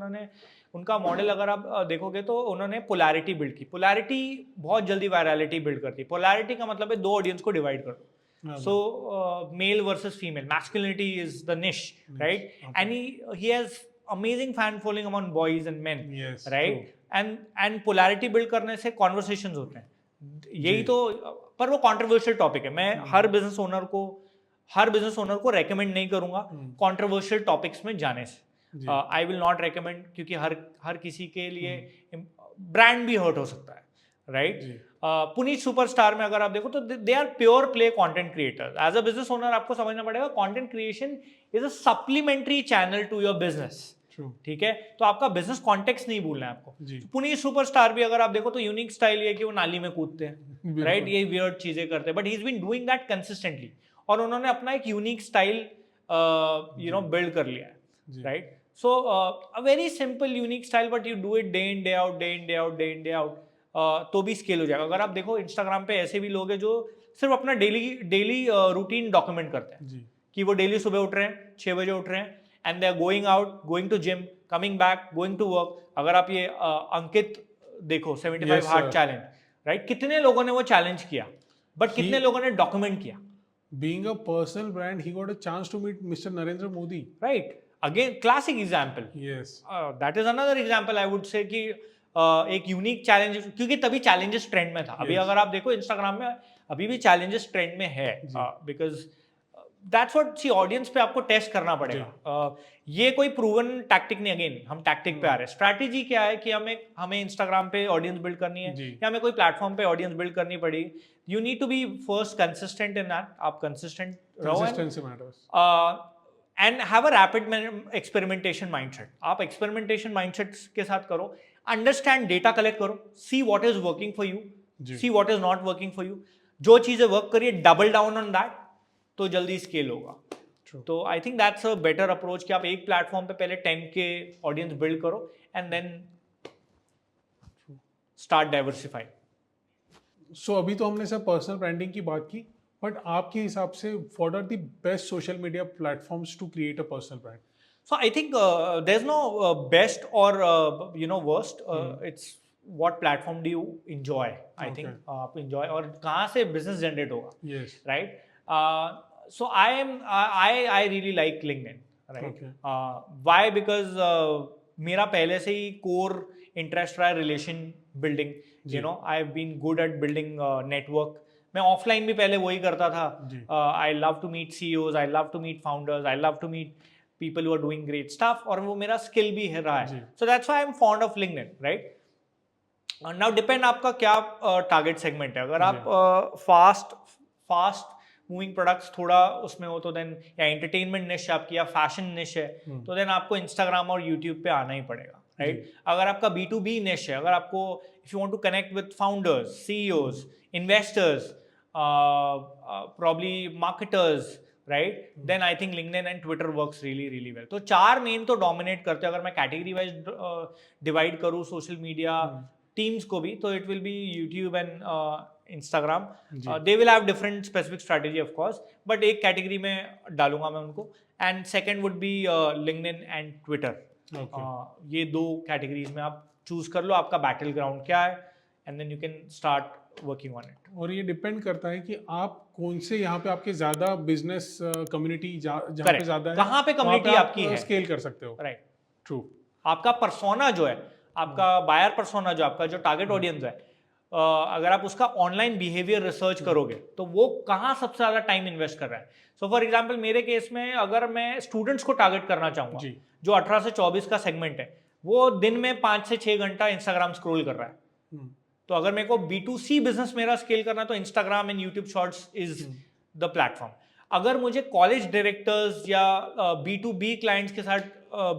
उनका मॉडल अगर आप देखोगे तो उन्होंने पोलैरिटी बिल्ड की. पोलैरिटी बहुत जल्दी वायरलिटी बिल्ड करती है. पोलैरिटी का मतलब है 2 ऑडियंस को डिवाइड कर दो. So male versus female, masculinity is the niche, right? Okay. And he has amazing fan following among boys and men, Yes, right? And polarity build करने से conversations होते हैं, यही तो. पर वो controversial topic है. मैं हर business owner को recommend नहीं करूँगा controversial topics में जाने से. I will not recommend, क्योंकि हर किसी के लिए brand भी hurt हो सकता है, right? पुनीत सुपरस्टार में अगर आप देखो तो they are pure play content creators. As a business owner आपको समझना पड़ेगा content creation is a supplementary channel to your business. ठीक है, तो आपका बिजनेस कॉन्टेक्स्ट नहीं भूलना है आपको. पुनीत सुपरस्टार भी अगर आप देखो तो यूनिक स्टाइल ये कि वो नाली में कूदते हैं, राइट? ये वियर्ड चीजें करते हैं, but he is been doing that consistently, और उन्होंने अपना एक यूनिक स्टाइल बिल्ड कर लिया है, right? So a very simple unique style, but you do it day in day out, day in day out, day in day out, तो भी scale हो जाएगा. अगर आप देखो इंस्टाग्राम पे ऐसे भी लोग हैं जो सिर्फ अपना डेली रूटीन डॉक्यूमेंट करते हैं कि वो डेली सुबह उठ रहे हैं, 6 बजे उठ रहे हैं, and they are going out, going to gym, coming back, going to work. अगर आप ये अंकित देखो 75 हार्ड चैलेंज, राइट? कितने लोगों ने वो चैलेंज किया, बट कितने लोगों ने डॉक्यूमेंट किया? Being a personal brand, he got a chance to meet Mr. Narendra Modi. Right. Again, classic example. Yes. That is another example I would say कि एक यूनिक चैलेंज, क्योंकि तभी चैलेंजेस ट्रेंड में था. अभी अगर आप देखो इंस्टाग्राम में अभी भी चैलेंजेस ट्रेंड में है, because that's what see audience पे आपको टेस्ट करना पड़ेगा. ये कोई प्रूवन टैक्टिक नहीं. अगेन हम टैक्टिक पे आ रहे हैं. स्ट्रैटेजी क्या है कि हमें इंस्टाग्राम पे ऑडियंस बिल्ड करनी है या हमें कोई प्लेटफॉर्म पे ऑडियंस बिल्ड करनी पड़ेगी. You need to be first consistent in that. आप कंसिस्टेंट रहो and have a rapid experimentation mindset. आप एक्सपेरिमेंटेशन माइंडसेट के साथ करो, अंडरस्टैंड, डेटा कलेक्ट करो, see what is working for you, see what is not working for you. जो चीजें work करिए, डबल डाउन ऑन दैट, तो जल्दी स्केल होगा. तो I think that's a better approach कि आप एक प्लेटफॉर्म पे पहले 10K ऑडियंस बिल्ड करो एंड देन स्टार्ट डाइवर्सिफाई. सो अभी तो हमने सब पर्सनल ब्रांडिंग की बात की, बट आपके हिसाब से what are the best social media platforms to create a personal brand? So I think there's no best or worst. It's what platform do you enjoy? I think आप enjoy और कहाँ से business generate होगा? Yes. Right. So I really like LinkedIn. Right. Why? Because मेरा पहले से ही core interest रहा है relation building. You know, I've been good at building network. मैं ऑफलाइन भी पहले वही करता था. I love to meet CEOs. I love to meet founders. I love to meet people who are doing great stuff, और वो मेरा skill भी है रहा है. So that's why I'm fond of LinkedIn, right? Now depend आपका क्या target segment है. अगर आप फास्ट मूविंग प्रोडक्ट्स थोड़ा उसमें हो तो देन, या एंटरटेनमेंट निश आपकी, या फैशन निश है, तो देन आपको इंस्टाग्राम और यूट्यूब पे आना ही पड़ेगा, राइट? अगर आपका B2B निश है, अगर आपको if you want to connect with founders, CEOs, investors, probably marketers, right? Then I think LinkedIn and Twitter works really, really well. तो 4 मेन तो डोमिनेट करते हैं. अगर मैं कैटेगरी वाइज डिवाइड करूँ सोशल मीडिया टीम्स को भी, तो it will B YouTube and Instagram. They will have different specific strategy of course, but एक कैटेगरी में डालूंगा मैं उनको. And second would be LinkedIn and Twitter. ये 2 कैटेगरीज में आप चूज कर लो आपका बैटल ग्राउंड क्या है, and then you can start working on it. और ये डिपेंड करता है कि आप कौन से यहाँ पे आपके ज्यादा बिजनेस कम्युनिटी जहाँ पे ज्यादा है, कहाँ पे कम्युनिटी आपकी है, स्केल कर सकते हो. राइट. ट्रू. आपका पर्सोना जो है, आपका बायर पर्सोना जो आपका जो टारगेट ऑडियंस है, अगर आप उसका ऑनलाइन बिहेवियर रिसर्च करोगे तो वो कहाँ सबसे ज्यादा टाइम इन्वेस्ट कर रहा है. सो फॉर एग्जांपल मेरे केस में अगर मैं स्टूडेंट्स को टारगेट करना चाहूंगा जो 18 से 24 का सेगमेंट है, वो दिन में 5 से 6 घंटा इंस्टाग्राम स्क्रॉल कर रहा है. तो अगर मेरे को B2C बिजनेस मेरा स्केल करना है तो Instagram and YouTube shorts is the platform. अगर मुझे कॉलेज डायरेक्टर्स या B2B क्लाइंट्स के साथ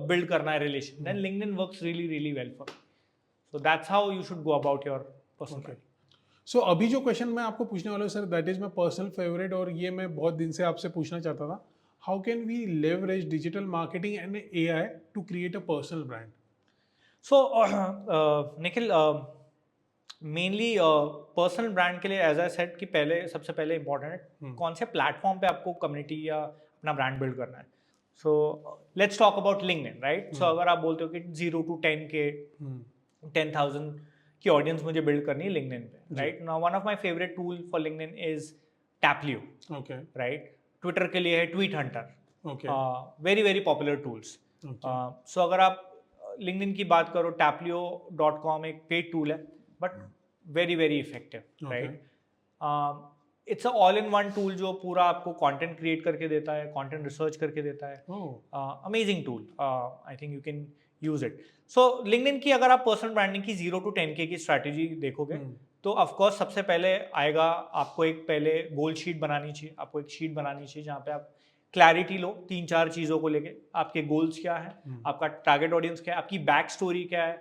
बिल्ड करना है relation, then LinkedIn works really really well for. So that's how you should go about your personal. So अभी जो क्वेश्चन मैं आपको पूछने वाला हूँ sir, that is my personal favourite, और ये मैं बहुत दिन से आपसे पूछना चाहता था. How can we leverage digital marketing and AI to create a personal brand? So Nikhil, mainly personal brand के लिए एज आई सेड कि सबसे पहले इंपॉर्टेंट है कौन से प्लेटफॉर्म पे आपको कम्युनिटी या अपना ब्रांड बिल्ड करना है. So let's talk about LinkedIn, right? So अगर आप बोलते हो कि 0 to 10K 10,000 की ऑडियंस मुझे बिल्ड करनी है लिंक्डइन पे, right? Now one of my favourite tool for LinkedIn is Taplio, okay right. Twitter के लिए है Tweet Hunter. Okay very very popular tools. So अगर आप लिंक्डइन की बात करो, taplio.com एक पेड टूल है but very very effective, right. It's a all in one tool जो पूरा आपको कंटेंट क्रिएट करके देता है, कंटेंट रिसर्च करके देता है. Amazing tool. I think you can use it. So LinkedIn की अगर आप पर्सनल ब्रांडिंग की 0 to 10K की स्ट्रैटेजी देखोगे तो ऑफ कोर्स सबसे पहले आएगा आपको एक पहले गोल शीट बनानी चाहिए. आपको एक शीट बनानी चाहिए जहाँ पे आप क्लैरिटी लो 3-4 चीज़ों को लेके. आपके गोल्स क्या है, आपका टारगेट ऑडियंस क्या है, आपकी बैक स्टोरी क्या है,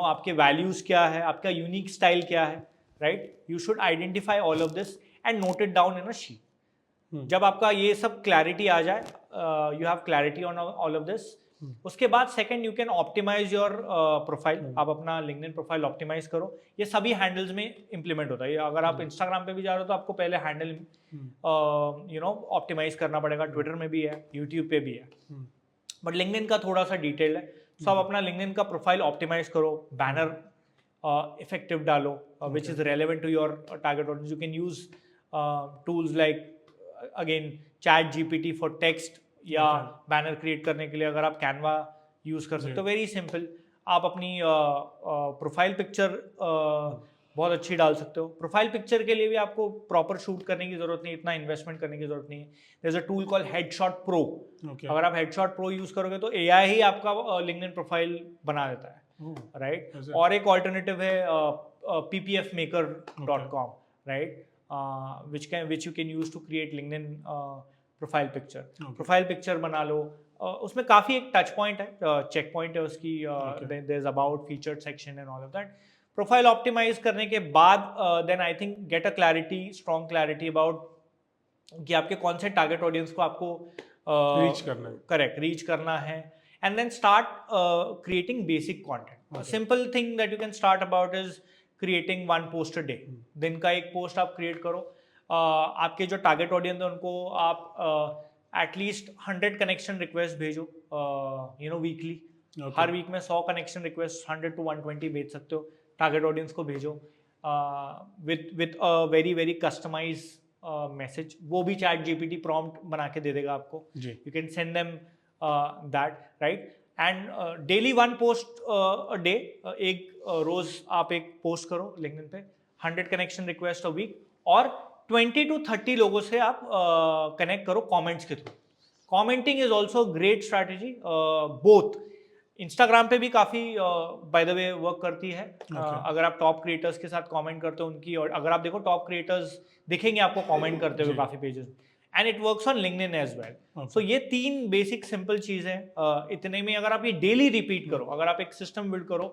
आपके वैल्यूज क्या है, आपका यूनिक स्टाइल क्या है, right. You should identify all of this and note it down in a sheet. जब आपका ये सब क्लैरिटी आ जाए, you have clarity on all of this, उसके बाद second you can optimize your profile. आप अपना लिंक्डइन प्रोफाइल ऑप्टिमाइज करो. ये सभी हैंडल्स में इंप्लीमेंट होता है. अगर आप इंस्टाग्राम पे भी जा रहे हो तो आपको पहले हैंडल ऑप्टिमाइज करना पड़ेगा. ट्विटर में भी है, यूट्यूब पे भी है, बट लिंक्डइन का थोड़ा सा डिटेल्ड है. सो आप अपना लिंक्डइन का प्रोफाइल ऑप्टिमाइज करो, बैनर इफेक्टिव डालो which is relevant to your target audience. You can use tools like again ChatGPT for text या बैनर क्रिएट करने के लिए अगर आप कैनवा यूज कर सकते हो. Very simple. आप अपनी प्रोफाइल पिक्चर बहुत अच्छी डाल सकते हो. प्रोफाइल पिक्चर के लिए भी आपको प्रॉपर शूट करने की जरूरत नहीं, इतना इन्वेस्टमेंट करने की जरूरत नहीं है. There is a tool called headshot pro. अगर आप हेडशॉट प्रो यूज करोगे तो AI ही आपका लिंक्डइन प्रोफाइल बना देता है, राइट. और एक ऑल्टरनेटिव है ppfmaker.com, right, which you can use to create LinkedIn profile picture. Profile picture बना लो. उसमें काफ़ी एक टच पॉइंट है, चेक पॉइंट है उसकी. There is about featured section and all of that. Profile optimize करने के बाद then I think get a clarity, strong clarity about कि आपके कौन से टारगेट ऑडियंस को आपको रीच करना है. करेक्ट, रीच करना है. And then start creating basic content. Simple thing that you can start about is creating 1 post a day. दिन का एक पोस्ट आप क्रिएट करो. आपके जो टारगेट ऑडियंस है उनको आप एटलीस्ट 100 कनेक्शन रिक्वेस्ट भेजो वीकली. हर वीक में 100 कनेक्शन रिक्वेस्ट 100 to 120 भेज सकते हो. टारगेट ऑडियंस को भेजो with a very very customize message. वो भी ChatGPT प्रॉम्प्ट बना के दे देगा आपको. You can send them that, right. And daily 1 post a day. एक रोज आप एक पोस्ट करो लिंक्डइन पे. 100 कनेक्शन रिक्वेस्ट अ वीक और 20 to 30 लोगों से आप कनेक्ट करो कमेंट्स के through. Commenting is also great strategy. Both Instagram पे भी काफ़ी बाय द वे वर्क करती है. अगर आप टॉप क्रिएटर्स के साथ कमेंट करते हो उनकी, और अगर आप देखो टॉप क्रिएटर्स दिखेंगे आपको कमेंट करते हुए काफ़ी pages. And it works on LinkedIn as well. So ये 3 बेसिक सिंपल चीज़ें इतने में अगर आप ये डेली रिपीट करो, अगर आप एक सिस्टम बिल्ड करो,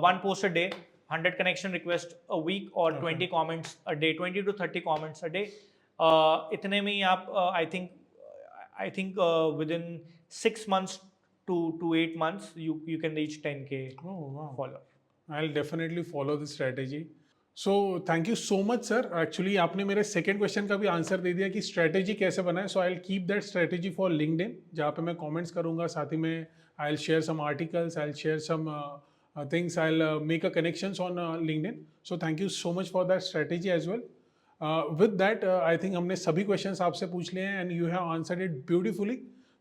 1 post a day, 100 connection request a week और 20 comments a day, 20 to 30 comments a day. इतने में ही आप I think within 6 months to 8 months you can reach 10K follower. I'll definitely follow this strategy. So thank you so much sir. Actually आपने मेरे second question का भी answer दे दिया कि strategy कैसे बनाए. So I will keep that strategy for LinkedIn, जहाँ पे मैं कमेंट्स करूँगा. साथ ही में I will share some articles, I will share some things. I'll make a connections on LinkedIn. So thank you so much for that strategy as well. With that, I think हमने सभी questions आपसे पूछ लिए हैं and you have answered it beautifully.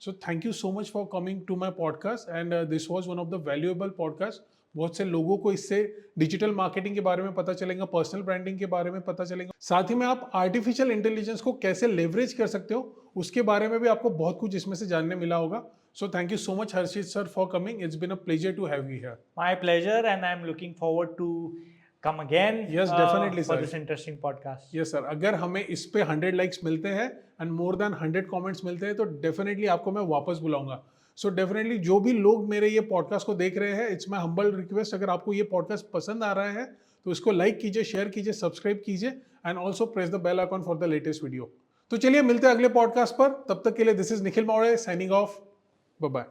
So thank you so much for coming to my podcast and this was one of the valuable podcast. बहुत से लोगों को इससे डिजिटल मार्केटिंग के बारे में पता चलेगा, पर्सनल ब्रांडिंग के बारे में पता चलेगा. साथ ही में आप आर्टिफिशियल इंटेलिजेंस को कैसे लेवरेज कर सकते हो उसके बारे में भी आपको बहुत कुछ इसमें से जानने मिला होगा. So thank you so much Harshit sir for coming. It's been a pleasure to have you here. My pleasure and I'm looking forward to come again. Yes, definitely for sir. this interesting podcast. Yes sir. अगर हमें इस पे 100 likes मिलते हैं and more than 100 comments मिलते हैं तो definitely आपको मैं वापस बुलाऊंगा. So definitely जो भी लोग मेरे ये podcast को देख रहे हैं, it's my humble request, अगर आपको ये podcast पसंद आ रहा है तो इसको like कीजिए, share कीजिए, subscribe कीजिए and also press the bell icon for the latest video. तो चलिए मिलते हैं अगले podcast पर. तब तक के लिए this is Nikhil Maure signing off. Bye bye.